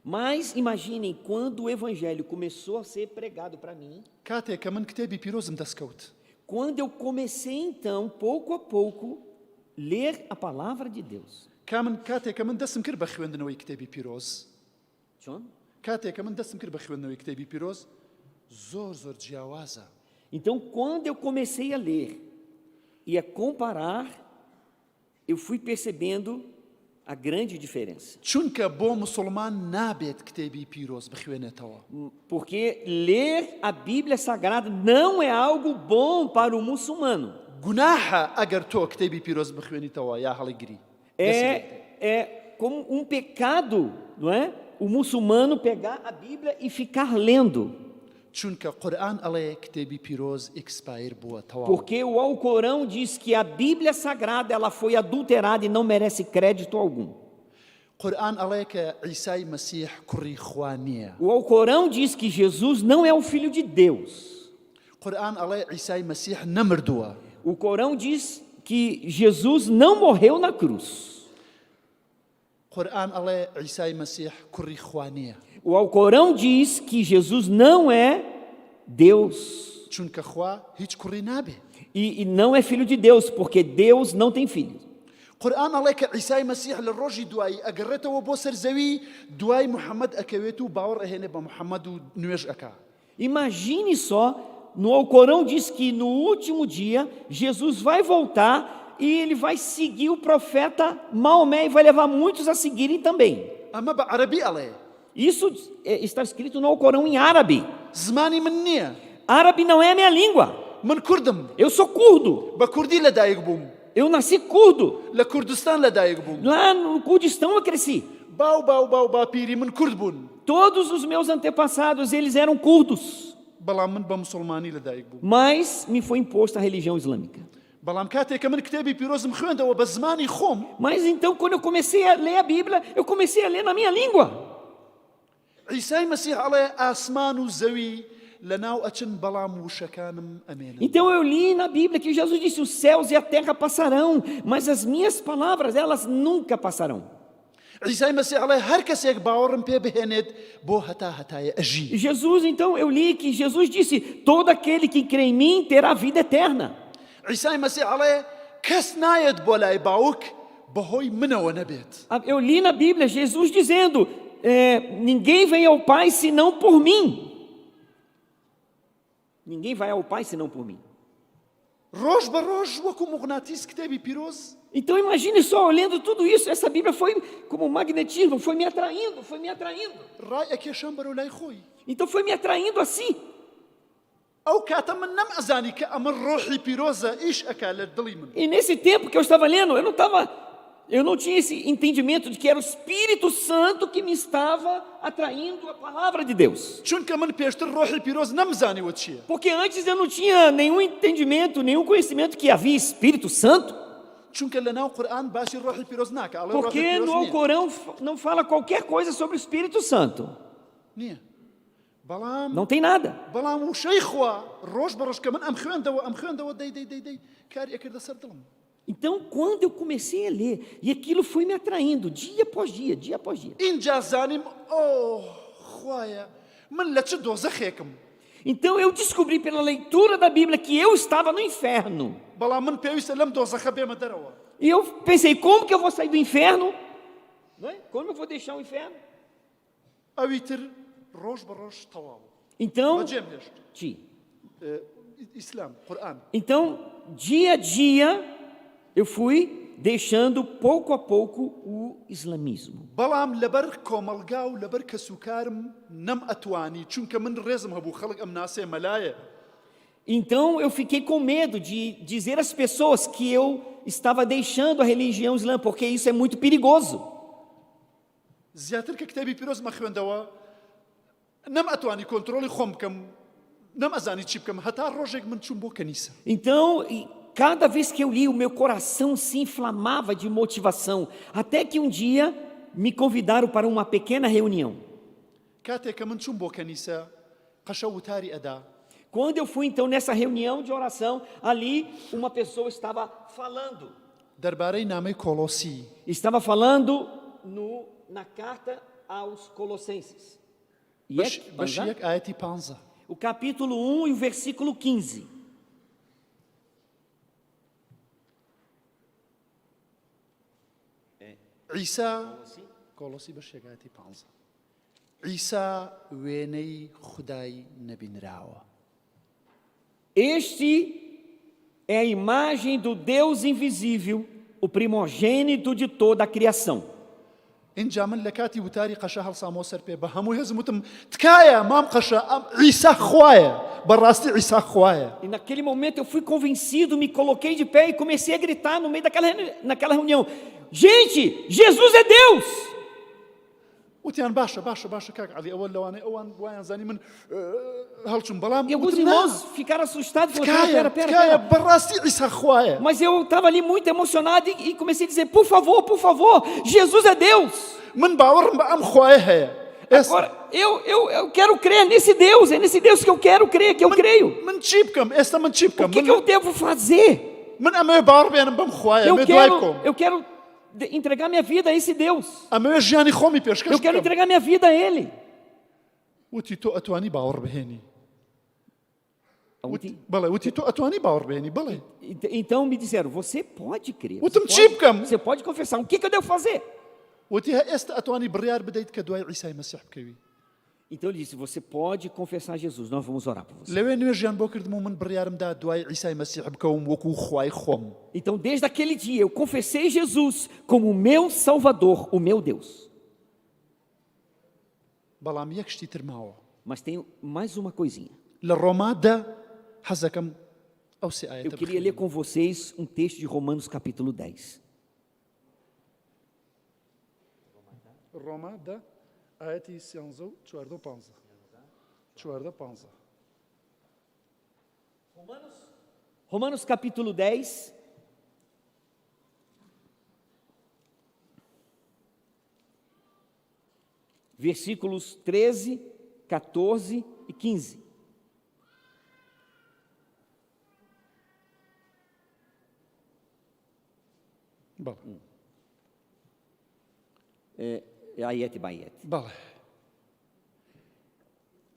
Speaker 2: Mas imaginem, quando o Evangelho começou a ser pregado para mim,
Speaker 3: کاتێک کە من کتێبی پیرۆزم دەستکەوت.
Speaker 2: quando eu comecei então, pouco a pouco, ler a palavra de Deus.
Speaker 3: کاتێک کە من دەستم کرد بە خوێندنەوەی کتێبی پیرۆز.
Speaker 2: John?
Speaker 3: کاتێک کە من دەستم کرد بە خوێندنەوەی کتێبی پیرۆز زۆر جیاوازە.
Speaker 2: Então, quando eu comecei a ler e a comparar, eu fui percebendo a grande diferença.
Speaker 3: چونکە بۆ مسلمان نابێت کتێبی پیرۆز بخوێنێتەوە.
Speaker 2: Porque ler a Bíblia Sagrada não é algo bom para o muçulmano.
Speaker 3: گوناحە ئەگەر تۆ کتێبی پیرۆز بخوێنیتەوە یا هەڵیگری.
Speaker 2: É como um pecado, não é? O muçulmano pegar a Bíblia e ficar lendo.
Speaker 3: چونکە قورئان ئەڵێ کتێبی پیرۆز ئێکسپایر بووە تەواو.
Speaker 2: Porque o Alcorão diz que a Bíblia Sagrada ela foi adulterada e não merece crédito algum.
Speaker 3: قورئان ئەڵێ کە عیسای مەسیح کوڕی خوا نییە.
Speaker 2: O Alcorão diz que Jesus não é o Filho de Deus.
Speaker 3: قورئان ئەڵێ عیسای مەسیح نەمردووە.
Speaker 2: O Corão diz que Jesus não morreu na cruz.
Speaker 3: قورئان ئەڵێ عیسای مەسیح کوڕی خوا نییە.
Speaker 2: O Alcorão diz que Jesus não é Deus.
Speaker 3: چونکە خوا هیچ کوڕی نابێ.
Speaker 2: E não é filho de Deus, porque Deus não tem filho.
Speaker 3: قورئان ئەڵێ کە عیسای مەسیح لە ڕۆژی دوایی ئەگەڕێتەوە بۆ سەرزەوی دوای محەممەد ئەکەوێت و باوەڕ ئەهێنێ بە محەممەد و نوێژ ئەکا.
Speaker 2: Imagine só, no Alcorão diz que no último dia Jesus vai voltar e ele vai seguir o profeta Maomé e vai levar muitos a seguirem também.
Speaker 3: ئەمە بە عەرەبی ئەڵێ.
Speaker 2: Isso está escrito no Alcorão em árabe.
Speaker 3: زمانی من نییە.
Speaker 2: Árabe não é a minha língua.
Speaker 3: من کوردم.
Speaker 2: Eu sou curdo.
Speaker 3: بە کوردی لەدایک بووم.
Speaker 2: Eu nasci curdo.
Speaker 3: لە کوردستان لەدایک بووم.
Speaker 2: Lá no Kurdistão eu cresci.
Speaker 3: باو باپیری من کورد بوون.
Speaker 2: Todos os meus antepassados, eles eram curdos.
Speaker 3: بەڵام من بە مسلمانی لەدایک بووم.
Speaker 2: Mas me foi imposta a religião islâmica.
Speaker 3: بەڵام کاتێک کە من کتێبی پیرۆزم خوێندەوە بە زمانی خۆم.
Speaker 2: Mas então, quando eu comecei a ler a Bíblia, eu comecei a ler na minha língua.
Speaker 3: عیسای مسیح ئەڵێ ئاسمان و زەوی لەناو ئەچن بەڵام وشەکانم ئەمێنن.
Speaker 2: Então eu li na Bíblia que Jesus disse: os céus e a terra passarão, mas as minhas palavras, elas nunca passarão.
Speaker 3: عیسای مسیح ئەڵێ هەر کەسێک باوەڕم پێ بهێنێت بۆ هەتایە ئەژی.
Speaker 2: Jesus, então eu li que Jesus disse: todo aquele que crê em mim terá vida eterna.
Speaker 3: عیسای مسیح ئەڵێ کەس نایەت بۆ لای باوک بەهۆی منەوە نەبێت.
Speaker 2: Eu li na Bíblia Jesus dizendo: ninguém vem ao Pai senão por mim. Ninguém vai ao Pai senão por mim.
Speaker 3: ڕۆژ بە ڕۆژ وەکو مغناتیس کتێبی پیرۆز.
Speaker 2: Então imagine só, olhando tudo isso, essa Bíblia foi como um magnetismo, foi me atraindo, foi me atraindo.
Speaker 3: ڕای ئەکێشان بەرەو لای خۆی.
Speaker 2: Então foi me atraindo assim.
Speaker 3: ئەو کاتە من نەم ئەزانی کە ئەمە ڕۆحی پیرۆزە ئیش ئەکا لە دڵی من.
Speaker 2: E nesse tempo que eu estava lendo, eu não tinha esse entendimento de que era o Espírito Santo que me estava atraindo a palavra de Deus.
Speaker 3: چونکە من پێشتر ڕۆحی پیرۆز نەمزانیوە چییە.
Speaker 2: Porque antes eu não tinha nenhum entendimento, nenhum conhecimento que havia Espírito Santo.
Speaker 3: چونکە لەناو قورئان باسی ڕۆحی پیرۆز ناکە. ئەڵێ ڕۆحی
Speaker 2: Porque
Speaker 3: پیرۆز
Speaker 2: no
Speaker 3: نییە.
Speaker 2: Alcorão não fala qualquer coisa sobre o Espírito Santo.
Speaker 3: نییە. بەڵام
Speaker 2: Não tem nada.
Speaker 3: بەڵام وشەی خوا ڕۆژ بە ڕۆژ کە من ئەم خوێندەوە دەی کاری ئەکردە سەر دڵم.
Speaker 2: Então, quando eu comecei a ler, e aquilo foi me atraindo, dia após dia, dia após dia.
Speaker 3: اینجا زانیم ئۆ خوایە من لە چ دۆزەخێکم.
Speaker 2: Então, eu descobri pela leitura da Bíblia que eu estava no inferno.
Speaker 3: بەڵام من پێویستە لەم دۆزەخە بێمە دەرەوە.
Speaker 2: E eu pensei, como que eu vou sair do inferno? Não é? Como eu vou deixar o inferno?
Speaker 3: ئەوی تر ڕۆژ بە ڕۆژ تەواو.
Speaker 2: Então,
Speaker 3: بەجێم هێشت. ئیسلام قورئان.
Speaker 2: então, dia a dia, eu fui deixando pouco a pouco o islamismo.
Speaker 3: بەڵام لەبەر کۆمەلگا و لەبەر کەسوکارم نەم ئەتوانی چونکە من ڕێزم هەبوو خەڵک ئەم ناسێ مەلایە.
Speaker 2: Então eu fiquei com medo de dizer às pessoas que eu estava deixando a religião islã, porque isso é muito perigoso.
Speaker 3: زیاتر کە کتێبی پیرۆزمە خوێندەوە نەم ئەتوانی کۆنتڕۆلی خۆم بکەم نەم ئەزانی چی بکەم هەتا ڕۆژێک من چوون بۆ کەنیسە.
Speaker 2: Então, cada vez que eu li, o meu coração se inflamava de motivação, até que um dia me convidaram para uma pequena reunião.
Speaker 3: کاتێک کە من چوون بۆ کەنیسە قەشە وتاری ئەدا.
Speaker 2: Quando eu fui então nessa reunião de oração, ali uma pessoa estava falando.
Speaker 3: دەربارەی نامەی کۆلۆسی.
Speaker 2: Estava falando na carta aos Colossenses. E
Speaker 3: بەش یەک ئاەتی 15.
Speaker 2: o capítulo 1 e o versículo 15.
Speaker 3: عیسا کۆلۆسی بەش یەک ئاەتی 15. عیسا وێنەی خودای نەبینراوە.
Speaker 2: Este é a imagem do Deus invisível, o primogênito de toda a criação.
Speaker 3: اینجا من لە کاتی وتاری قەشە هەڵسامەوە سەر پێ بە هەمووی هەزم وتم تکایە مام قەشە عیسا خوایە بەڕاستی عیسا خوایە.
Speaker 2: E naquele momento eu fui convencido, me coloquei de pé e comecei a gritar no meio naquela reunião: gente, Jesus é Deus!
Speaker 3: وتیان باشە کاک عەلی ئەوە لەوانەیە ئەوان وایان زانی من هەڵچوم بەڵام
Speaker 2: E alguns irmãos ficaram assustados e falaram:
Speaker 3: تکایە
Speaker 2: pera.
Speaker 3: بەڕاستی عیسا خوایە.
Speaker 2: Mas eu estava ali muito emocionado e comecei a dizer: por favor, Jesus é Deus!
Speaker 3: من باوەڕم بە ئەم خوایە هەیە.
Speaker 2: Agora, eu quero crer nesse Deus, é nesse Deus que eu quero crer, que eu creio.
Speaker 3: من چی بکەم ئێستا من چی
Speaker 2: O
Speaker 3: بکەم؟
Speaker 2: que eu devo fazer?
Speaker 3: من ئەمەوێ باوەڕ بێنم بەم خوایە ئەمێ دوای بکۆم.
Speaker 2: Eu quero entregar minha vida a esse Deus.
Speaker 3: ئەمەوێ ژیانی خۆمی پێشکەش
Speaker 2: Eu quero
Speaker 3: بکەم.
Speaker 2: entregar minha vida a Ele.
Speaker 3: وتی تۆ ئەتوانی باوەڕ بهێنی.
Speaker 2: Então,
Speaker 3: بەڵێ وتی تۆ ئەتوانی باوەڕ بهێنی بڵێ.
Speaker 2: Então me disseram: você pode crer.
Speaker 3: وتم چی بکەم؟
Speaker 2: Você pode confessar. O que eu devo fazer?
Speaker 3: وتی ئێستا ئەتوانی بڕیار بدەیت کە دوای عیسای مەسیح بکەوی.
Speaker 2: Então ele disse: você pode confessar Jesus. Nós vamos orar por você.
Speaker 3: لەوێ نوێژیان بۆ کردم و من بڕیارمدا دوای عیسای مەسیح بکەوم وەکو خوای خۆم.
Speaker 2: Então desde aquele dia eu confessei Jesus como o meu Salvador, o meu Deus.
Speaker 3: بەڵام یەک شتی تر ماوە.
Speaker 2: Mas tem mais uma coisinha.
Speaker 3: لە ڕۆمادا حەزەکەم ئەو سێ
Speaker 2: Eu
Speaker 3: ئاەتە
Speaker 2: queria ler com vocês um texto de Romanos capítulo 10.
Speaker 3: ڕۆمادا ئاەتی 13 و 14 15.
Speaker 2: Romanos capítulo 10. versículos 13, 14 e 15.
Speaker 3: بله
Speaker 2: آيات بآيات.
Speaker 3: بله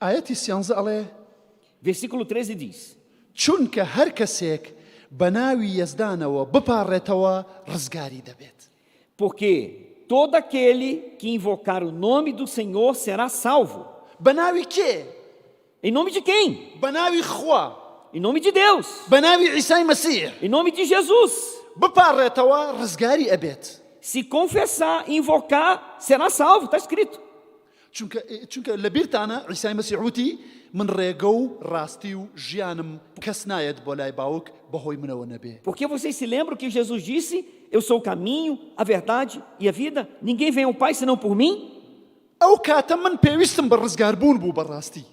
Speaker 3: آيەتی 13 ئەڵێ
Speaker 2: Versículo 13 diz:
Speaker 3: چونکە هەر کەسێک بە ناوی یەزدانەوە بپارڕێتەوە ڕزگاری دەبێت.
Speaker 2: Porque todo aquele que invocar o nome do Senhor será salvo.
Speaker 3: بە ناوی کێ؟
Speaker 2: Em nome de quem?
Speaker 3: بە ناوی خوا،
Speaker 2: Em nome de Deus.
Speaker 3: بە ناوی عیسای مەسیح
Speaker 2: Em nome de Jesus.
Speaker 3: بپارڕێتەوە ڕزگاری ئەبێت.
Speaker 2: Se confessar e invocar, será salvo, está escrito.
Speaker 3: چونکە لە بیرتانە عیسای مەسیح وتی من ڕێگە و ڕاستی و ژیانم کەس نایەت بۆ لای باوک بەهۆی منەوە نەبێ.
Speaker 2: Porque vocês se lembram que Jesus disse: Eu sou o caminho, a verdade e a vida. Ninguém vem ao Pai senão por mim.
Speaker 3: ئەو کاتە من پێویستم بە ڕزگاربوون بوو بەڕاستی.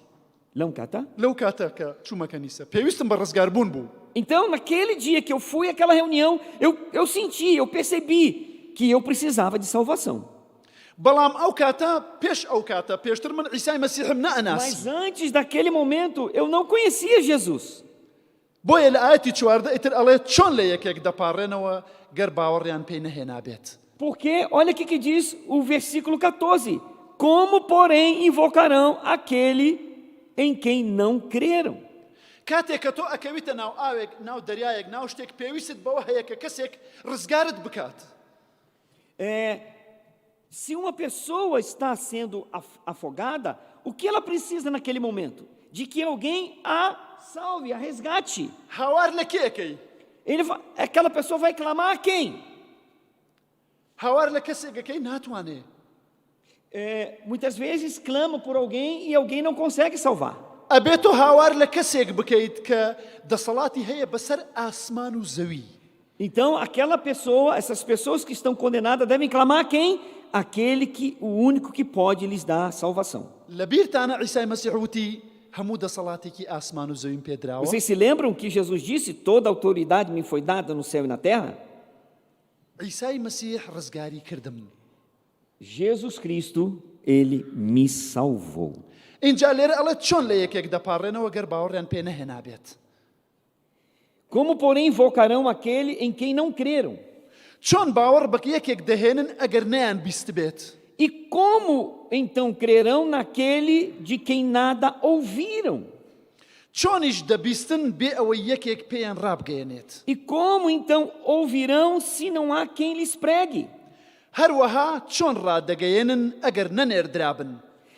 Speaker 2: Não cata?
Speaker 3: لەو کاتە کە چوومە کەنیسە پێویستم بە ڕزگاربوون بوو.
Speaker 2: Então, naquele dia que eu fui àquela reunião, eu senti, eu percebi que eu precisava de salvação.
Speaker 3: بەڵام ئەو کاتە پێش ئەو کاتە پێشتر من عیسای مەسیحم نەئەناسی.
Speaker 2: Mas antes daquele momento, eu não conhecia Jesus.
Speaker 3: بۆیە لە ئاەتی 14 ئیتر ئەڵێ چۆن لە یەکێک دەپارڕێنەوە گەر باوەڕیان پێی نەهێنابێت.
Speaker 2: Porque, olha o que diz o versículo 14: Como, porém, invocarão aquele em quem não creram?
Speaker 3: کاتێک کە تۆ ئەکەویتە ناو ئاوێک ناو دەریایەک ناو شتێک پێویست بەوە هەیە کە کەسێک ڕزگارت بکات.
Speaker 2: Se uma pessoa está sendo afogada, o que ela precisa naquele momento? De que alguém a salve, a resgate.
Speaker 3: هاوار لە کێکەی؟
Speaker 2: Aquela pessoa vai clamar a quem?
Speaker 3: هاوار لە کەسێکەکەی ناتوانێ.
Speaker 2: Muitas vezes clama por alguém e alguém não consegue salvar.
Speaker 3: ئەبێت تۆ هاوار لە کەسێک بکەیت کە دەسەڵاتی هەیە بەسەر ئاسمان و زەوی.
Speaker 2: Então, aquela pessoa, essas pessoas que estão condenadas devem clamar a quem? O único que pode lhes dar salvação.
Speaker 3: لە بیرتانە عیسای مەسیح وتی هەموو دەسەڵاتێکی ئاسمان و زەویم پێدراوە.
Speaker 2: Vocês se lembram que Jesus disse: Toda autoridade me foi dada no céu e na terra?
Speaker 3: عیسای مەسیح ڕزگاری کردم.
Speaker 2: Jesus Cristo, ele me salvou.
Speaker 3: اینجا لێرە ئەڵێت چۆن لە یەکێک دەپارڕێنەوە گەر باوەڕیان پێ نەهێنابێت.
Speaker 2: Como, porém, invocarão aquele em quem não creram?
Speaker 3: چۆن باوەڕ بە یەکێک دەهێنن ئەگەر نەیان بیست بێت.
Speaker 2: E como, então, crerão naquele de quem nada ouviram?
Speaker 3: چۆنیش دەبیستن بێ ئەوەی یەکێک پێیان ڕابگەیەنێت.
Speaker 2: E como, então, ouvirão se não há quem lhes pregue?
Speaker 3: هەروەها چۆن ڕادەگەیەنن ئەگەر نەنێردرابن.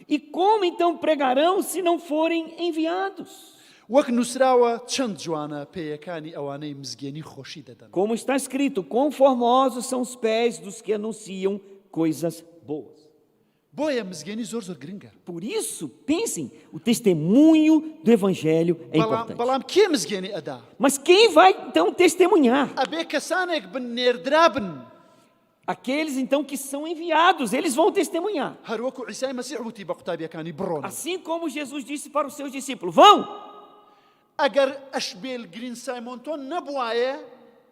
Speaker 2: E como, então, pregarão se não forem enviados?
Speaker 3: وەک نووسراوە چەند جوانە پێیەکانی ئەوانەی مزگێنی خۆشی دەدەن.
Speaker 2: Como está escrito: Conformosos são os pés dos que anunciam coisas boas.
Speaker 3: بۆیە مزگێنی زۆر زۆر گرنگە.
Speaker 2: Por isso, pensem, o testemunho do Evangelho é importante.
Speaker 3: بەڵام کێ مزگێنی ئەدا؟
Speaker 2: Mas quem vai, então, testemunhar?
Speaker 3: ئەبێ کەسانێک بن نێردرابن.
Speaker 2: Aqueles, então, que são enviados, eles vão testemunhar.
Speaker 3: هەروەکو عیسای مەسیح وتی بە قوتابیەکانی بڕۆن.
Speaker 2: Assim como Jesus disse para os seus discípulos: Vão!
Speaker 3: ئەگەر ئەشبێل گرین سایمۆن تۆ نەبوایە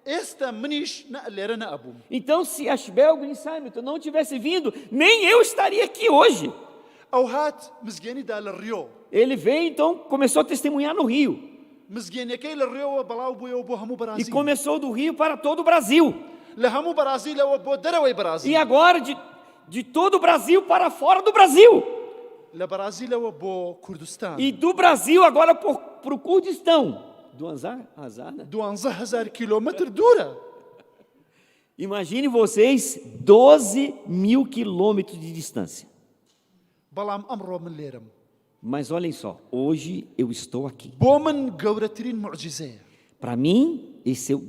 Speaker 3: ئێستا منیش لێرە نەئەبووم.
Speaker 2: Então, se Ashbel Green Simon não tivesse vindo, nem eu estaria aqui hoje.
Speaker 3: ئەو هات مزگێنیدا لە ڕیۆ.
Speaker 2: Ele veio, então, começou a testemunhar no Rio.
Speaker 3: مزگێنیەکەی لە ڕێەوە بەڵاو بوویەوە بۆ هەموو
Speaker 2: E
Speaker 3: بەرازیل.
Speaker 2: começou do Rio para todo o Brasil.
Speaker 3: لە هەموو بەرازیلەوە بۆ دەرەوەی
Speaker 2: E
Speaker 3: بەرازیل.
Speaker 2: agora, de todo o Brasil para fora do Brasil.
Speaker 3: لە بەرازیلەوە بۆ کوردستان.
Speaker 2: E do Brasil agora para o Kurdistão. Do Azar, né?
Speaker 3: 12,000 کیلۆمەتر دوورە.
Speaker 2: Imagine vocês 12.000 quilômetros de distância.
Speaker 3: بەڵام ئەمڕۆ من لێرم.
Speaker 2: Mas olhem só, hoje eu estou aqui.
Speaker 3: بۆ من گەورەترین موعجیزەیە.
Speaker 2: Para mim, esse é o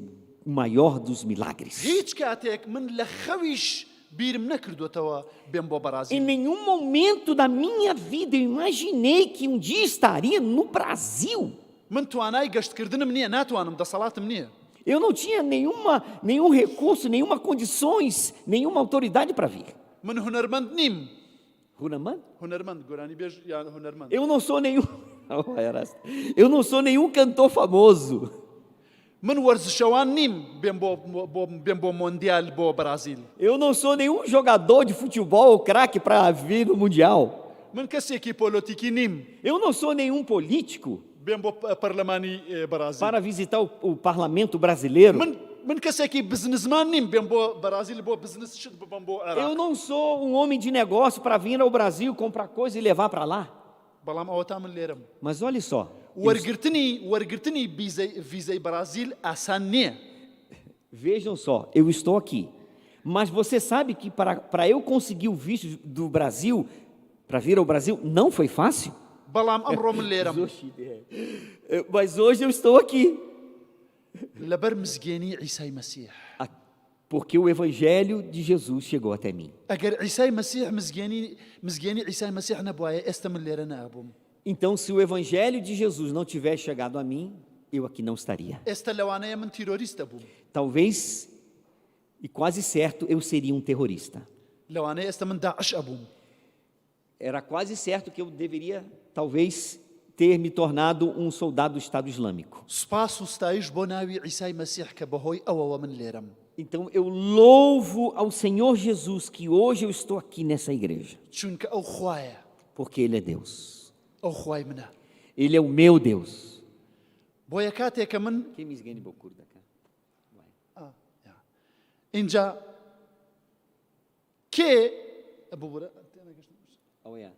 Speaker 2: maior dos milagres.
Speaker 3: هیچ کاتێک من لە خەویش بیرم نەکردوێتەوە بێم بۆ
Speaker 2: Em
Speaker 3: بەرازیل.
Speaker 2: nenhum momento da minha vida eu imaginei que um dia estaria no Brasil.
Speaker 3: من توانای گەشتکردنم نییە، ناتوانم دەسەڵاتم نییە.
Speaker 2: Eu não tinha nenhum recurso, nenhuma condições, nenhuma autoridade para vir.
Speaker 3: من هونەرمەند نیم.
Speaker 2: Hunaman?
Speaker 3: هونەرمەند گۆرانی بێژ یان هونەرمەند.
Speaker 2: Eu não sou nenhum cantor famoso.
Speaker 3: من ورزشوان نيم بين بو مونديال بو برازيل
Speaker 2: Eu não sou nenhum jogador de futebol ou craque para vir no Mundial.
Speaker 3: من كسيكي بوليتيكي نيم
Speaker 2: Eu não sou nenhum político
Speaker 3: بين بو برلماني برازيل
Speaker 2: para visitar o parlamento brasileiro.
Speaker 3: من كسيكي بزنسمان نيم بين بو برازيل بو بزنس شد بين بو
Speaker 2: Eu
Speaker 3: عراق
Speaker 2: não sou um homem de negócio para vir ao Brasil, comprar coisa e levar para lá.
Speaker 3: بلام او تامن ليرم
Speaker 2: Mas olha só,
Speaker 3: ورقرتني فيزا برازيل آسان نيه
Speaker 2: vejam só, eu estou aqui. Mas você sabe que para eu conseguir o visto do Brasil, para vir ao Brasil, não foi fácil?
Speaker 3: بلام امرو من ليرم
Speaker 2: Mas hoje eu estou aqui.
Speaker 3: لبر مزجيني عيسى مسيح
Speaker 2: Porque o Evangelho de Jesus chegou até mim.
Speaker 3: اگر عيسى مسيح مزجيني عيسى مسيح نبوايا استمن ليرنا ابوم
Speaker 2: Então, se o Evangelho de Jesus não tivesse chegado a mim, eu aqui não estaria.
Speaker 3: استلوانيا من تيروريست ابوم
Speaker 2: Talvez, e quase certo, eu seria um terrorista.
Speaker 3: لوانيا استمن داعش ابوم
Speaker 2: Era quase certo que eu deveria, talvez, ter me tornado um soldado do Estado Islâmico.
Speaker 3: سباس وستايش بوناوي عيسى مسيح كبهوي او من ليرم
Speaker 2: Então, eu louvo ao Senhor Jesus que hoje eu estou aqui nessa igreja,
Speaker 3: چونك او خوايا
Speaker 2: porque Ele é Deus.
Speaker 3: او خواي منا
Speaker 2: Ele é o meu Deus.
Speaker 3: بويا كاتي كمن
Speaker 2: Quem me esgane bocur da cá?
Speaker 3: انجا كي ابو برا
Speaker 2: Olha.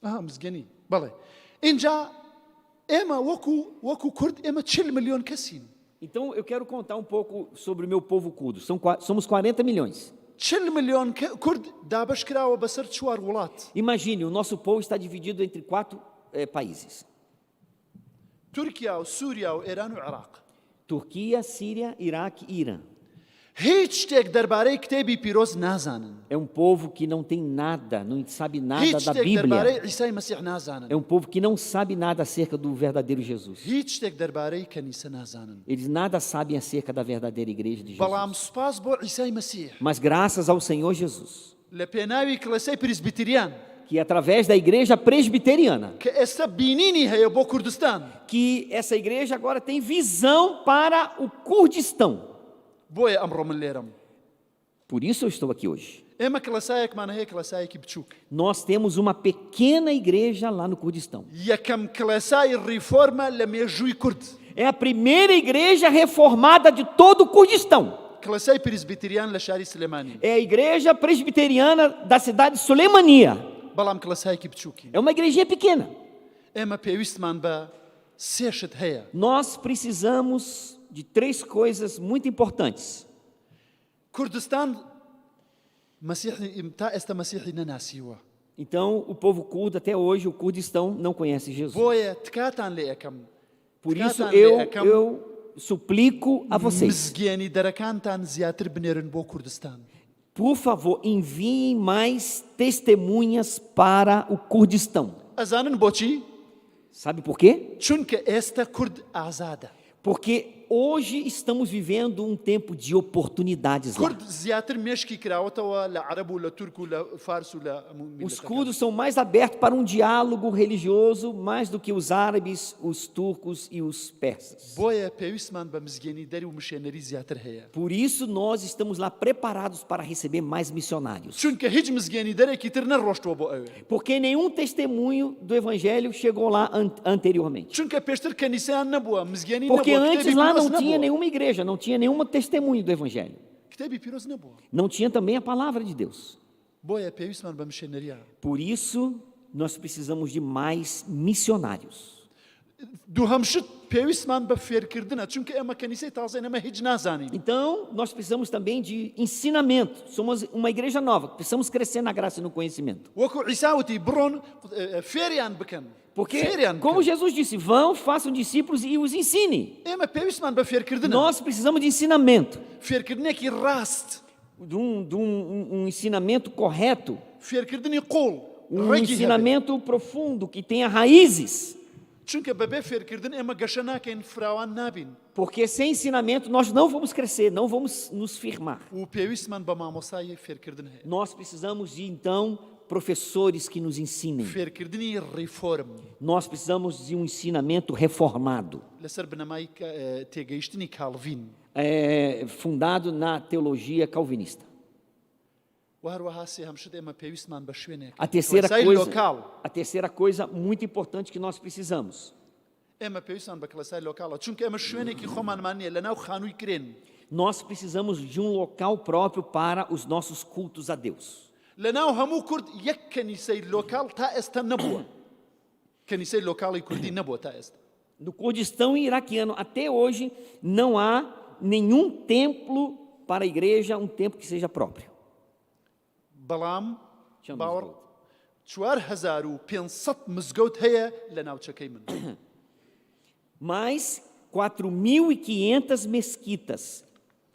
Speaker 3: مزجني بلى انجا اما وكو كرد اما 3 مليون كسين
Speaker 2: Então, eu quero contar um pouco sobre o meu povo curdo. Somos 40 milhões.
Speaker 3: 3 مليون كرد دابش كراوه بسر شوار ولات
Speaker 2: Imagine, o nosso povo está dividido entre 4 países.
Speaker 3: تركيا وسوريا وايران وعراق
Speaker 2: Turquia, Síria, Iraque e Irã.
Speaker 3: هیچ شتێک دەربارەی کتێبی پیرۆز نازانن
Speaker 2: É um povo que não tem nada, não sabe nada
Speaker 3: هیچ
Speaker 2: da
Speaker 3: شتێک دەربارەی
Speaker 2: Bíblia.
Speaker 3: عیسای مەسیح
Speaker 2: É
Speaker 3: نازانن
Speaker 2: um povo que não sabe nada acerca do verdadeiro Jesus.
Speaker 3: هیچ شتێک دەربارەی کەنیسە نازانن
Speaker 2: Eles nada sabem acerca da verdadeira igreja de
Speaker 3: بەڵام
Speaker 2: Jesus.
Speaker 3: سوپاس بۆ عیسای مەسیح
Speaker 2: Mas graças ao Senhor Jesus,
Speaker 3: لە پێناوی کلەسەی پریسبیتریان
Speaker 2: que através da igreja presbiteriana,
Speaker 3: کە ئێستا بینینی هەیە بۆ کوردستان
Speaker 2: que essa igreja agora tem visão para o Kurdistão.
Speaker 3: بۆیە ئەمڕۆ من لێرەم
Speaker 2: Por isso eu estou aqui hoje.
Speaker 3: ئێمە کلەسایەکمان هەیە کلەسایەکی بچووک
Speaker 2: Nós temos uma pequena igreja lá no Kurdistão.
Speaker 3: یەکەم کلەسای ڕیفۆرمە لە مێژووی کورد
Speaker 2: É a primeira igreja reformada de todo o Kurdistão.
Speaker 3: کلەسای پریسبیتریان لە شاری سلێمانی
Speaker 2: É a igreja presbiteriana da cidade de Suleimania.
Speaker 3: بەڵام کلەسایەکی بچووکی
Speaker 2: É uma igrejinha pequena.
Speaker 3: ئێمە پێویستمان بە سێشت هەیە
Speaker 2: Nós precisamos de 3 coisas muito importantes.
Speaker 3: کوردستان مەسیحی تا ئێستا مەسیحی نەناسیوە
Speaker 2: Então, o povo curdo, até hoje, o Kurdistão não conhece Jesus.
Speaker 3: بۆیە تکاتان لێ یەکەم
Speaker 2: Por isso,
Speaker 3: تکاتان لێ یەکەم
Speaker 2: eu suplico a vocês,
Speaker 3: مزگیانی دەرەکانتان زیاتر بنێرن بۆ کوردستان
Speaker 2: por favor, enviem mais testemunhas para o Kurdistão.
Speaker 3: ئەزانن بۆچی
Speaker 2: Sabe por quê?
Speaker 3: چونکە ئێستا کورد ئازادە
Speaker 2: Porque hoje estamos vivendo um tempo de oportunidades lá.
Speaker 3: کورد زیاتر مێشکی کراوەتەوە لە عەرەب و لە تورک و لە فارس و لە
Speaker 2: Os curdos são mais abertos para um diálogo religioso, mais do que os árabes, os turcos e os persas.
Speaker 3: بۆیە پێویستمان بە مزگیانی دەری و مشێنەری زیاتر هەیە
Speaker 2: Por isso, nós estamos lá preparados para receber mais missionários.
Speaker 3: چونکە هیچ مزگیانی دەرێکی تر نەڕۆشتووە بۆ ئەوێ
Speaker 2: Porque nenhum testemunho do evangelho chegou lá anteriormente.
Speaker 3: چونکە پێشتر کەنیسەیان نەبووە مزگیانی
Speaker 2: Porque
Speaker 3: نەبووە
Speaker 2: antes
Speaker 3: کتێبی
Speaker 2: lá
Speaker 3: پیرۆز
Speaker 2: não tinha
Speaker 3: نەبووە.
Speaker 2: nenhuma igreja, não tinha nenhum testemunho do evangelho.
Speaker 3: کتێبی پیرۆز نەبووە
Speaker 2: Não tinha também a palavra de Deus.
Speaker 3: بۆیە پێویستمان بە مشێنەریە
Speaker 2: Por isso, nós precisamos de mais missionários.
Speaker 3: دووهەمشت پێویستمان بە فێرکردنە چونکە ئێمە کەنیسەی تازە ئێمە هیچ نازانین
Speaker 2: Então, nós precisamos também de ensinamento. Somos uma igreja nova, precisamos crescer na graça e no conhecimento.
Speaker 3: وەکو عیساوتی بڕۆن فێریان بکەن
Speaker 2: Porque,
Speaker 3: فێریان
Speaker 2: como
Speaker 3: بکەن.
Speaker 2: Jesus disse, vão, façam discípulos e os ensinem.
Speaker 3: ئێمە پێویستمان بە فێرکردنە
Speaker 2: Nós precisamos de ensinamento,
Speaker 3: فێرکردنێکی ڕاست
Speaker 2: de um ensinamento correto,
Speaker 3: فێرکردنی قۆڵ
Speaker 2: um ensinamento profundo que tenha raízes.
Speaker 3: چونکە بەبێ فێرکردن ئێمە گەشە ناکەین فراوان نابین
Speaker 2: Porque sem ensinamento nós não vamos crescer, não vamos nos firmar.
Speaker 3: و پێویستمان بە مامۆسای فێرکردن هەیە
Speaker 2: Nós precisamos de, então, professores que nos ensinem.
Speaker 3: فێرکردنی ڕیفۆرم
Speaker 2: Nós precisamos de um ensinamento reformado,
Speaker 3: لەسەر بنەمای تێگەیشتنی کاڵڤین
Speaker 2: fundado na teologia calvinista.
Speaker 3: و هەروەها سێهەم شت ئێمە پێویستمان بە شوێنێک
Speaker 2: A terceira coisa muito importante que nós precisamos.
Speaker 3: ئێمە پێویستمان بە کلەسای لۆکاڵە چونکە ئێمە شوێنێکی خۆمانمان نییە لەناو خانووی کرێن
Speaker 2: Nós precisamos de um local próprio para os nossos cultos a Deus.
Speaker 3: لەناو هەموو کورد یەک کەنیسەی لۆکاڵ تا ئێستا نەبووە کەنیسەی لۆکاڵی کوردی نەبووە تا ئێستا
Speaker 2: No Kurdistão iraquiano, até hoje, não há nenhum templo para a igreja, um templo que seja próprio.
Speaker 3: بەڵام
Speaker 2: Chama
Speaker 3: باوەڕ
Speaker 2: mizgot.
Speaker 3: 4500 مزگەوت هەیە لە ناوچەکەی من
Speaker 2: Mais 4.500 mesquitas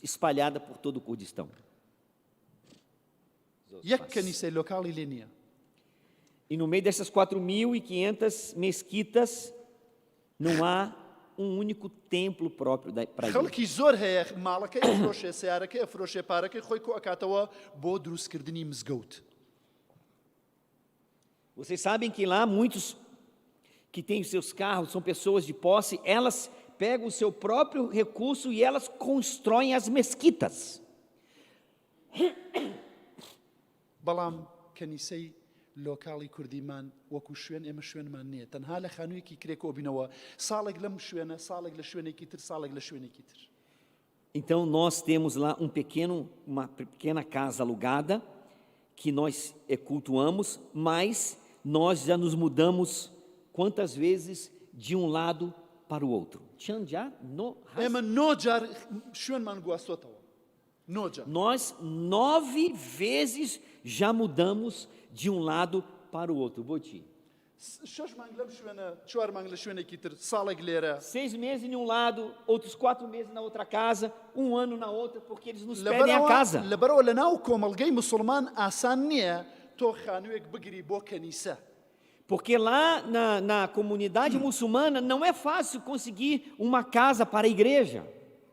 Speaker 2: espalhadas por todo o Kurdistão.
Speaker 3: یەک کەنیسەی لۆکاڵی لێ نییە
Speaker 2: E no meio dessas 4.500 mesquitas, não há um único templo próprio para a igreja.
Speaker 3: خەڵکی زۆر هەیە ماڵەکەی ئەفرۆشێ سیارەکەی ئەفرۆشێ پارەکەی خۆی کۆ ئەکاتەوە بۆ دروستکردنی مزگەوت
Speaker 2: Vocês sabem que lá muitos que têm os seus carros, são pessoas de posse, elas pegam o seu próprio recurso e elas constroem as mesquitas.
Speaker 3: بەڵام کەنیسەی لۆکاڵی کوردیمان وەکو شوێن ئێمە شوێنمان نییە تەنها لە خانوویەکی کرێکەوە بینەوە ساڵێک لەم شوێنە ساڵێک لە شوێنێکی تر ساڵێک لە شوێنێکی تر
Speaker 2: Então nós temos lá uma pequena casa alugada que nós cultuamos, mas nós já nos mudamos quantas vezes de um lado para o outro.
Speaker 3: ئێمە نۆجار شوێنمان گواستۆتەوە نۆجار
Speaker 2: Nós 9 vezes já mudamos de um lado para o outro. Boti.
Speaker 3: 6 مانگ لەم شوێنە 4 مانگ لە شوێنێکی تر ساڵێک لێرە
Speaker 2: 6 meses em um lado, outros 4 meses na outra casa, um ano na outra, porque eles nos pedem a casa.
Speaker 3: لەبەرەوە لەناو کۆمەڵگەی مسلمان ئاسان نییە تۆ خانوویەک بگری بۆ کەنیسە
Speaker 2: Porque lá na comunidade muçulmana não é fácil conseguir uma casa para a igreja.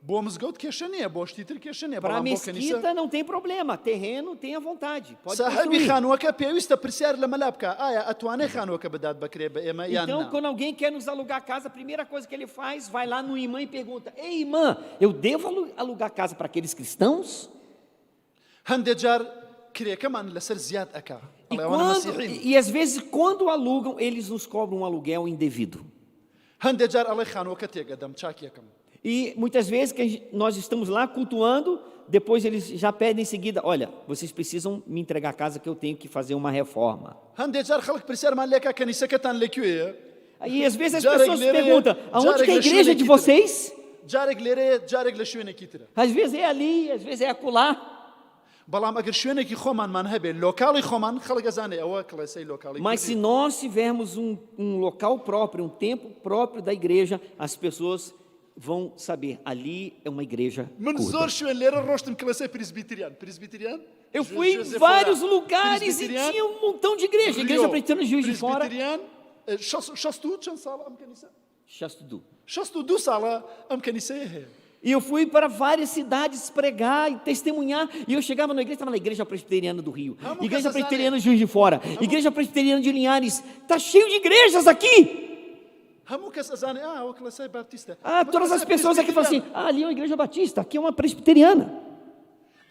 Speaker 3: بۆ مزگەوت کێشە نییە بۆ شتی تر کێشە نییە
Speaker 2: Para a
Speaker 3: بەڵام بۆ کەنیسە
Speaker 2: mesquita não tem problema, terreno tem à vontade, pode
Speaker 3: ساحەبی
Speaker 2: construir.
Speaker 3: خانووەکە پێویستە پرسیار لە مەلا بکە ئایا ئەتوانێت خانووەکە بدات بکرێ بە ئێمە یان
Speaker 2: Então,
Speaker 3: نا
Speaker 2: quando alguém quer nos alugar casa, a primeira coisa que ele faz, vai lá no imã e pergunta: Ei, imã, eu devo alugar casa para aqueles cristãos?
Speaker 3: هەندێک جار کرێکەمان لەسەر زیاد ئەکا
Speaker 2: E às vezes, quando alugam, eles nos cobram um aluguel indevido.
Speaker 3: هەندێک جار ئەڵێ خانووەکە تێگەدەم چاکیەکەم
Speaker 2: E muitas vezes que nós estamos lá cultuando, depois eles já pedem em seguida: olha, vocês precisam me entregar a casa que eu tenho que fazer uma reforma.
Speaker 3: هەندێک جار خەڵک پرسیارمان لێکا کەنیسەکەتان لەکوێیە
Speaker 2: E às vezes as pessoas perguntam: aonde que é a igreja de vocês?
Speaker 3: جارێک لێرەیە جارێک لە شوێنێکی ترە
Speaker 2: Às vezes é ali, às vezes é acolá.
Speaker 3: بەڵام ئەگەر شوێنێکی خۆمانمان هەبێت لۆکاڵی خۆمان خەڵک ئەزانێ ئەوە کڵێسەی لۆکاڵی
Speaker 2: Mas se nós tivermos um local próprio, um templo próprio da igreja, as pessoas vão saber: ali é uma igreja
Speaker 3: من
Speaker 2: curda.
Speaker 3: زۆر شوێن لێرە ڕۆشتم کڵێسەی پریسبیتریان
Speaker 2: Eu fui em vários lugares e tinha um montão de igreja. Igreja Presbiteriana de Juiz de Fora.
Speaker 3: پریسبیتریان شەست و چەند ساڵە ئەم کەنیسە
Speaker 2: Chastudu.
Speaker 3: 62 ساڵە ئەم کەنیسەیە هەیە
Speaker 2: E eu fui para várias cidades pregar e testemunhar. E eu chegava na igreja, estava na Igreja Presbiteriana do Rio, Igreja Presbiteriana de Juiz de Fora, Igreja Presbiteriana de Linhares. Está cheio de igrejas aqui.
Speaker 3: هەموو کەس ئەزانێ ئەوە کڵێسای باپتیستە
Speaker 2: Todas as pessoas aqui falam assim: ali é uma igreja batista, aqui é uma presbiteriana.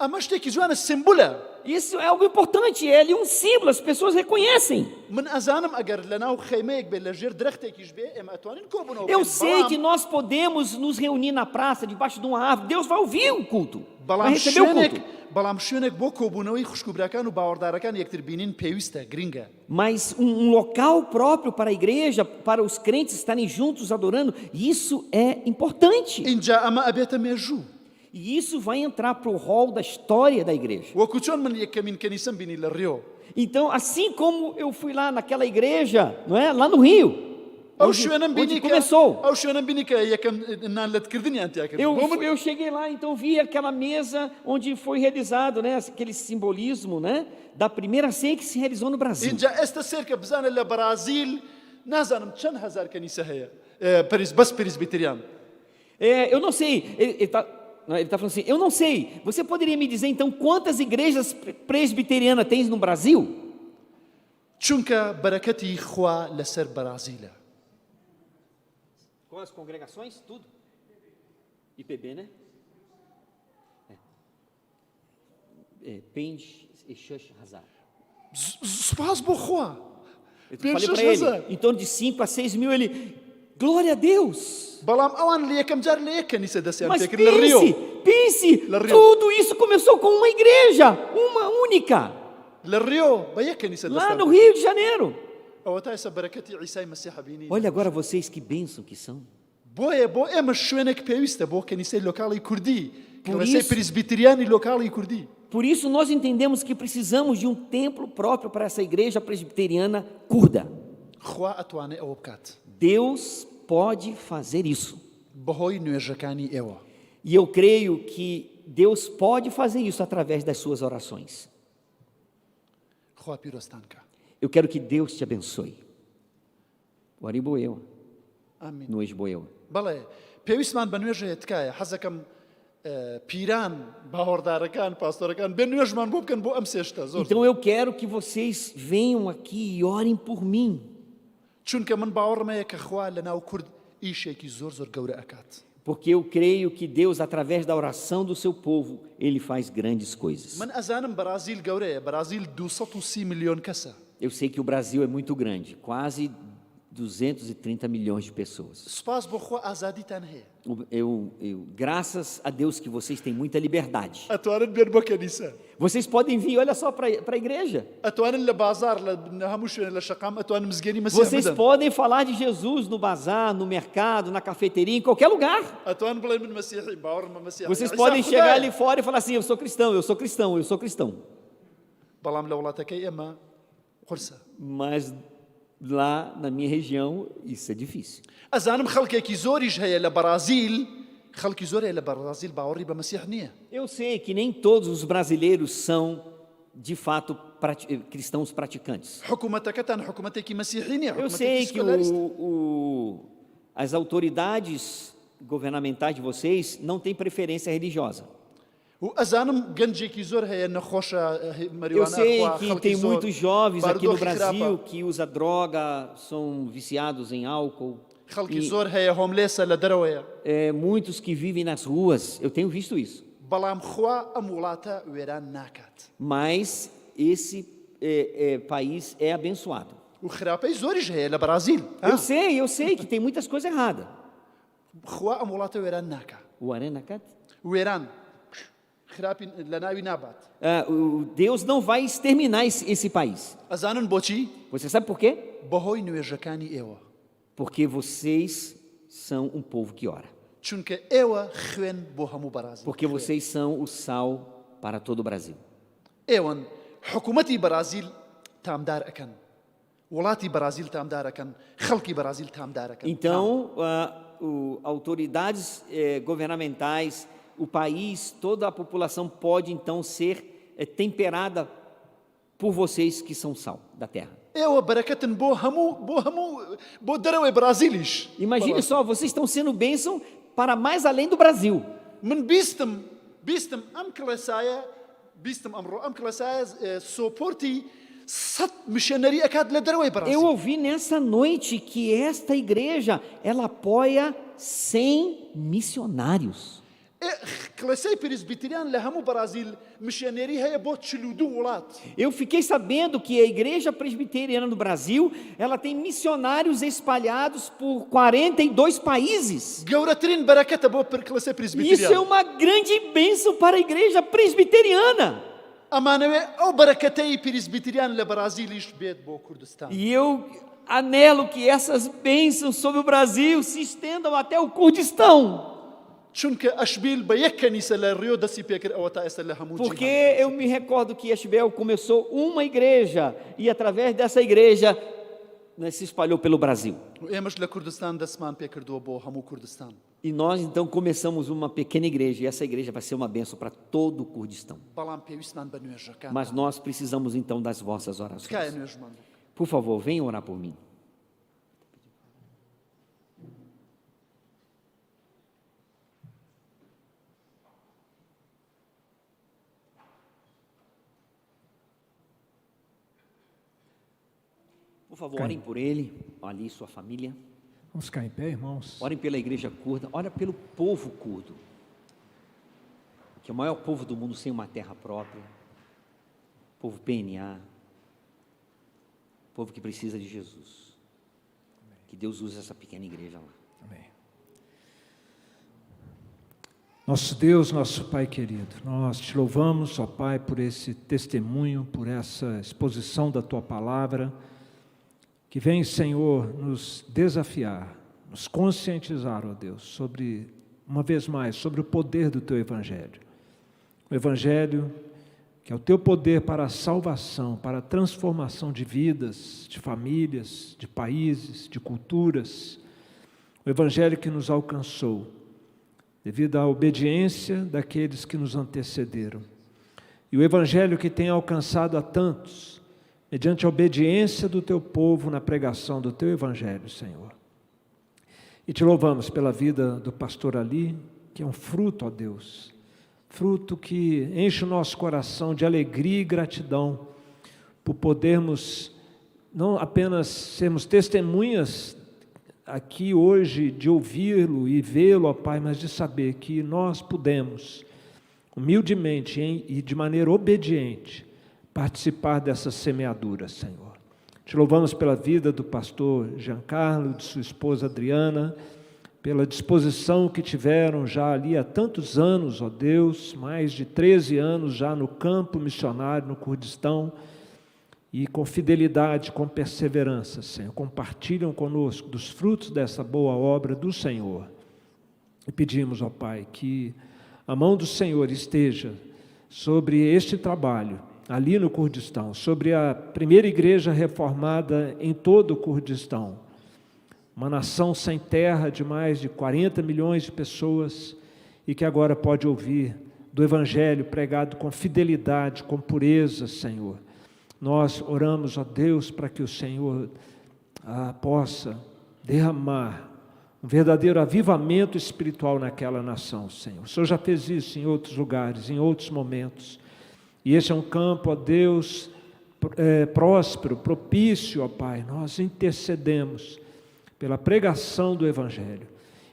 Speaker 3: ئەمە شتێکی جوانە سمبولە
Speaker 2: Isso é algo importante, é ali um símbolo, as pessoas reconhecem.
Speaker 3: من ئەزانم ئەگەر لەناو خەیمەیەک بێت لە ژێر درەختێکیش بێ ئێمە ئەتوانین کۆبوونەوە
Speaker 2: Eu sei que nós podemos nos reunir na praça, debaixo de uma árvore. Deus vai ouvir o culto, vai receber o culto.
Speaker 3: بەڵام شوێنێک بۆ کۆبوونەوەی خوشکوبراکان و باوەڕدارەکان یەکتر بینین پێویستە گرنگە
Speaker 2: Mas um local próprio para a igreja, para os crentes estarem juntos adorando, isso é importante.
Speaker 3: اینجا ئەمە ئەبێتە مێژوو
Speaker 2: E isso vai entrar para o rol da história da igreja.
Speaker 3: وەکو چۆن من یەکەمین کەنیسەم بینی لە ڕیۆ
Speaker 2: Então, assim como eu fui lá naquela igreja, não é? Lá no Rio,
Speaker 3: ئەو
Speaker 2: onde
Speaker 3: شوێنم بینی کە
Speaker 2: começou.
Speaker 3: ئەو شوێنم بینی کە یەکەم نانلەتکردنیان تیا کرد
Speaker 2: Eu cheguei lá, então vi aquela mesa onde foi realizado, né, aquele simbolismo, né, da primeira ceia que se realizou no Brasil.
Speaker 3: اینجا ئێستا سێر کە بزانە لە بەرازیل نازانم چەند هەزار کەنیسە هەیە بەس پریسبیتریان
Speaker 2: Eu não sei, ele está falando assim: eu não sei, você poderia me dizer então quantas igrejas presbiterianas tem no Brasil?
Speaker 3: چونکە بەرەکەتی خوا لەسەر بەرازیلە.
Speaker 2: Com as congregações, tudo. IPB, né? Pende e Xuxa Hazar.
Speaker 3: سوپاس بۆ خوا.
Speaker 2: Eu
Speaker 3: Pende
Speaker 2: falei para
Speaker 3: Xuxa Hazar.
Speaker 2: ele, em torno de 5 a 6 mil, ele, glória a Deus.
Speaker 3: بەڵام ئەوان لە یەکەم جار لە یەک کەنیسە دەستیان
Speaker 2: Mas
Speaker 3: پێکرد لە ڕیۆ.
Speaker 2: pense,
Speaker 3: La Rio.
Speaker 2: tudo isso começou com uma igreja, uma única,
Speaker 3: لە ڕیۆ بە یەک کەنیسە
Speaker 2: lá no
Speaker 3: دەستیان.
Speaker 2: Rio de Janeiro.
Speaker 3: ئەوە تا ئێستا بەرەکەتی عیسای مەسیح بینین.
Speaker 2: Olha agora vocês que bênção que são.
Speaker 3: بۆیە بۆ ئێمە شوێنێک پێویستە بۆ کەنیسەی لۆکاڵی کوردی.
Speaker 2: Por
Speaker 3: کەنیسەی
Speaker 2: isso-
Speaker 3: پریسبیتریانی لۆکاڵی کوردی.
Speaker 2: Por isso nós entendemos que precisamos de um templo próprio para essa igreja presbiteriana curda.
Speaker 3: خوا ئەتوانێت ئەوە بکات.
Speaker 2: Deus pode fazer isso.
Speaker 3: بەهۆی نوێژەکانی ئێوە.
Speaker 2: E eu creio que Deus pode fazer isso através das suas orações.
Speaker 3: خوا پیرۆستان کە.
Speaker 2: Eu quero que Deus te abençoe. O Ariboeu,
Speaker 3: ئامین.
Speaker 2: no Esboeu.
Speaker 3: بەڵێ پێویستمان بە نوێژەیە تکایە حەزەکەم پیران باوەڕدارەکان پاستۆرەکان بێ نوێژمان بۆ بکەن بۆ ئەم سێشتە زۆر.
Speaker 2: Então eu quero que vocês venham aqui e orem por mim.
Speaker 3: چونکە من باوەڕمەیە کە خوا لە ناو کورد ئیشێکی زۆر زۆر گەورە ئەکات.
Speaker 2: Porque eu creio que Deus, através da oração do seu povo, Ele faz grandes coisas.
Speaker 3: من ئەزانم بەرازیل گەورەیە بەرازیل 230 میلیۆن کەسە.
Speaker 2: Eu sei que o Brasil é muito grande, quase 230 milhões de pessoas.
Speaker 3: سوپاس بۆ خوا ئازادیتان هەیە.
Speaker 2: Graças a Deus que vocês têm muita liberdade.
Speaker 3: ئەتوانن بێن بۆ کەنیسە.
Speaker 2: Vocês podem vir, olha só, para a igreja.
Speaker 3: ئەتوانن لە بازار لە هەموو شوێنە لە شەقام ئەتوانن مزگەنی مەسیح
Speaker 2: Vocês
Speaker 3: بدەن.
Speaker 2: podem falar de Jesus no bazar, no mercado, na cafeteria, em qualquer lugar.
Speaker 3: ئەتوان بڵێ من مەسیحی باوەڕمە مەسیح.
Speaker 2: Vocês podem chegar ali fora e falar assim: eu sou cristão, eu sou cristão, eu sou cristão.
Speaker 3: بەڵام لە وڵاتەکەی ئێمە قورسە.
Speaker 2: Mas lá na minha região, isso é difícil.
Speaker 3: ئەزانم خەڵکێکی زۆریش هەیە لە بەرازیل خەڵکی زۆر هەیە لە بەرازیل باوەڕی بە مەسیح نییە.
Speaker 2: Eu sei que nem todos os brasileiros são, de fato, cristãos praticantes.
Speaker 3: حکوومەتەکەتان حکوومەتێکی مەسیحی نییە.
Speaker 2: Eu sei que as autoridades governamentais de vocês não têm preferência religiosa.
Speaker 3: و ئەزانم گەنجێکی زۆر هەیە نەخۆشە
Speaker 2: Eu
Speaker 3: مەریوانە
Speaker 2: sei
Speaker 3: خوا
Speaker 2: que
Speaker 3: خەڵکی
Speaker 2: tem
Speaker 3: زۆر
Speaker 2: muitos jovens aqui no
Speaker 3: بارودۆخی
Speaker 2: Brasil
Speaker 3: خراپە.
Speaker 2: que usam droga, são viciados em álcool.
Speaker 3: خەڵکی زۆر هەیە هۆملێسە لە دەرەوەیە.
Speaker 2: Muitos que vivem nas ruas, eu tenho visto isso.
Speaker 3: بەڵام خوا ئەم وڵاتە وێران ناکات.
Speaker 2: Mas esse país é abençoado.
Speaker 3: و خراپەی زۆریش هەیە لە بەرازیل.
Speaker 2: Eu sei que tem muitas coisas erradas.
Speaker 3: خوا ئەم وڵاتە وێران ناکات.
Speaker 2: O Aranacat?
Speaker 3: وێران خراپی لە ناوی نابات.
Speaker 2: Deus não vai exterminar esse país.
Speaker 3: ئەزانن بۆچی؟
Speaker 2: Você sabe por quê?
Speaker 3: بەهۆی نوێژەکانی ئێوە.
Speaker 2: Porque vocês são um povo que ora.
Speaker 3: چونکە ئێوە خوێن بۆ هەموو بەرازیل.
Speaker 2: Porque vocês são o sal para todo o Brasil.
Speaker 3: ئێوەن حکوومەتی بەرازیل تامدار ئەکەن. وڵاتی بەرازیل تامدار ئەکەن. خەڵکی بەرازیل تامدار ئەکەن.
Speaker 2: Então, autoridades governamentais, o país, toda a população pode então ser temperada por vocês que são sal da terra.
Speaker 3: ئێوە بەرەکەتن بۆ دەرەوەی بەرازیلیش.
Speaker 2: Imagine só, vocês estão sendo bênção para mais além do Brasil.
Speaker 3: من بیستم ئەم کڵێسایە ئەمڕۆ ئەم کڵێسایە سۆپۆرتی 100 میشنەری ئەکات لە دەرەوەی
Speaker 2: Eu
Speaker 3: بەرازیل.
Speaker 2: ouvi nessa noite que esta igreja, ela apoia 100 missionários.
Speaker 3: کڵێسای پریسبیتریان لە هەموو بەرازیل میشنێری هەیە بۆ 42 وڵات.
Speaker 2: Eu fiquei sabendo que a igreja presbiteriana do Brasil, ela tem missionários espalhados por 42 países.
Speaker 3: گەورەترین بەرەکەتە بۆ کڵێسای
Speaker 2: Isso é
Speaker 3: پریسبیتریان.
Speaker 2: uma grande bênção para a igreja presbiteriana.
Speaker 3: ئەمانەوێ ئەو بەرەکەتەی پریسبیتریان لە بەرازیلیش بێت بۆ کوردستان.
Speaker 2: E eu anelo que essas bênçãos sobre o Brasil se estendam até o Kurdistão.
Speaker 3: چونکە ئەشبیل بە یەک کەنیسە لە ڕیۆ دەستی پێکرد ئەوە تا ئێستا لە هەموو
Speaker 2: Porque eu me recordo que Ashbel começou uma igreja e através dessa igreja se espalhou pelo Brasil.
Speaker 3: ئێمەش لە کوردستان دەستمان پێکردووە بۆ هەموو کوردستان.
Speaker 2: E nós então começamos uma pequena igreja e essa igreja vai ser uma bênção para todo o Kurdistão.
Speaker 3: بەڵام پێویستمان بە نوێژەکان.
Speaker 2: Mas nós precisamos então das vossas
Speaker 3: تکایە
Speaker 2: orações.
Speaker 3: نوێژمان.
Speaker 2: Por favor, venham orar por mim. Por favor, orem por ele, ali sua família.
Speaker 4: Vamos ficar em pé, irmãos.
Speaker 2: Orem pela igreja curda, ora pelo povo curdo, que é o maior povo do mundo sem uma terra própria, povo PNA, povo que precisa de Jesus. Que Deus use essa pequena igreja lá.
Speaker 4: Amém. Nosso Deus, nosso Pai querido, nós te louvamos, ó Pai, por esse testemunho, por essa exposição da Tua Palavra, que vem, Senhor, nos desafiar, nos conscientizar, ó Deus, sobre, uma vez mais, sobre o poder do Teu Evangelho. O Evangelho que é o Teu poder para a salvação, para a transformação de vidas, de famílias, de países, de culturas. O Evangelho que nos alcançou, devido à obediência daqueles que nos antecederam. E o Evangelho que tem alcançado a tantos, mediante a obediência do Teu povo na pregação do Teu Evangelho, Senhor. E Te louvamos pela vida do pastor Ali, que é um fruto, ó Deus, fruto que enche o nosso coração de alegria e gratidão, por podermos não apenas sermos testemunhas aqui hoje de ouvi-lo e vê-lo, ó Pai, mas de saber que nós pudemos, humildemente e de maneira obediente, participar dessa semeadura, Senhor. Te louvamos pela vida do pastor Giancarlo, de sua esposa Adriana, pela disposição que tiveram já ali há tantos anos, ó Deus, mais de 13 anos já no campo missionário no Kurdistão, e com fidelidade, com perseverança, Senhor, compartilham conosco dos frutos dessa boa obra do Senhor. E pedimos, ó Pai, que a mão do Senhor esteja sobre este trabalho, ali no Kurdistão, sobre a primeira igreja reformada em todo o Kurdistão, uma nação sem terra de mais de 40 milhões de pessoas, e que agora pode ouvir do Evangelho pregado com fidelidade, com pureza, Senhor. Nós oramos, ó Deus, para que o Senhor possa derramar um verdadeiro avivamento espiritual naquela nação, Senhor. O Senhor já fez isso em outros lugares, em outros momentos. E esse é um campo, ó Deus, próspero, propício, ó Pai. Nós intercedemos pela pregação do Evangelho.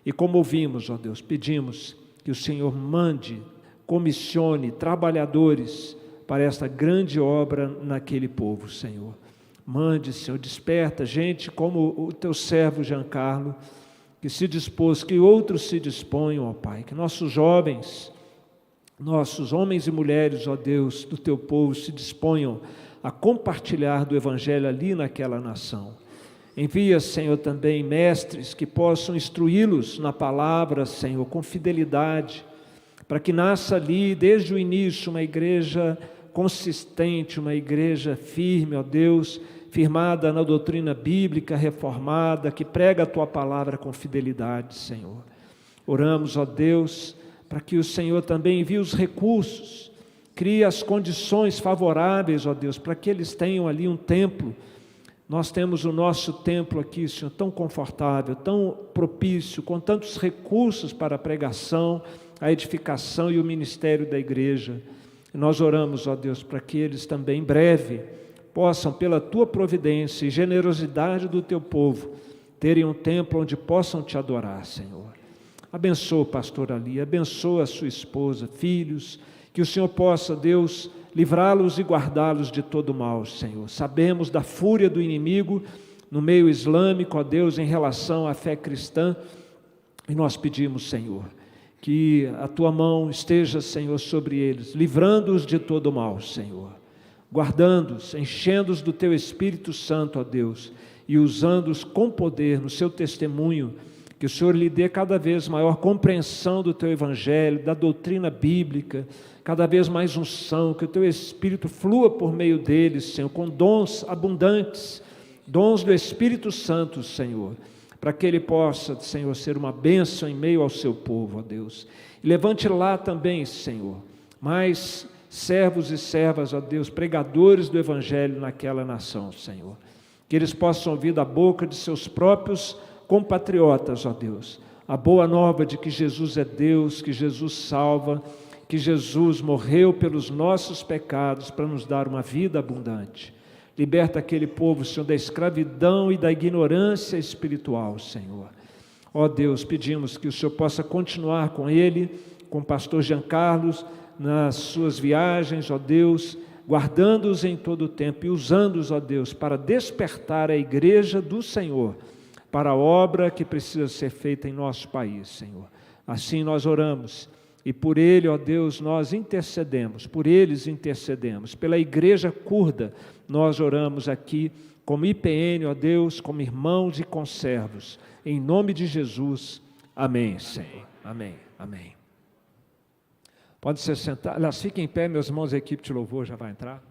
Speaker 4: E como ouvimos, ó Deus, pedimos que o Senhor mande, comissione trabalhadores para esta grande obra naquele povo, Senhor. Mande, Senhor, desperta gente como o Teu servo Giancarlo, que se dispôs, que outros se disponham, ó Pai, que nossos jovens, nossos homens e mulheres, ó Deus, do Teu povo se disponham a compartilhar do Evangelho ali naquela nação. Envia, Senhor, também mestres que possam instruí-los na palavra, Senhor, com fidelidade, para que nasça ali, desde o início, uma igreja consistente, uma igreja firme, ó Deus, firmada na doutrina bíblica, reformada, que prega a Tua palavra com fidelidade, Senhor. Oramos, ó Deus, para que o Senhor também envie os recursos, crie as condições favoráveis, ó Deus, para que eles tenham ali um templo. Nós temos o nosso templo aqui, Senhor, tão confortável, tão propício, com tantos recursos para a pregação, a edificação e o ministério da igreja. E nós oramos, ó Deus, para que eles também, em breve, possam, pela Tua providência e generosidade do Teu povo, terem um templo onde possam Te adorar, Senhor. Abençoa o pastor Ali, abençoa a sua esposa, filhos, que o Senhor possa, Deus, livrá-los e guardá-los de todo mal, Senhor. Sabemos da fúria do inimigo no meio islâmico, ó Deus, em relação à fé cristã, e nós pedimos, Senhor, que a Tua mão esteja, Senhor, sobre eles, livrando-os de todo mal, Senhor, guardando-os, enchendo-os do Teu Espírito Santo, ó Deus, e usando-os com poder no Seu testemunho, que o Senhor lhe dê cada vez maior compreensão do Teu Evangelho, da doutrina bíblica, cada vez mais unção, que o Teu Espírito flua por meio deles, Senhor, com dons abundantes, dons do Espírito Santo, Senhor, para que Ele possa, Senhor, ser uma bênção em meio ao Seu povo, ó Deus. E levante lá também, Senhor, mais servos e servas, ó Deus, pregadores do Evangelho naquela nação, Senhor. Que eles possam ouvir da boca de seus próprios compatriotas, ó Deus, a boa nova de que Jesus é Deus, que Jesus salva, que Jesus morreu pelos nossos pecados para nos dar uma vida abundante. Liberta aquele povo, Senhor, da escravidão e da ignorância espiritual, Senhor. Ó Deus, pedimos que o Senhor possa continuar com ele, com o pastor Jean Carlos, nas suas viagens, ó Deus, guardando-os em todo o tempo e usando-os, ó Deus, para despertar a igreja do Senhor, para a obra que precisa ser feita em nosso país, Senhor. Assim nós oramos, e por ele, ó Deus, nós intercedemos, por eles intercedemos, pela igreja curda, nós oramos aqui, como IPN, ó Deus, como irmãos e conservos, em nome de Jesus, amém, Senhor, amém, amém. Pode se sentar, elas fiquem em pé, meus irmãos, a equipe de louvor já vai entrar.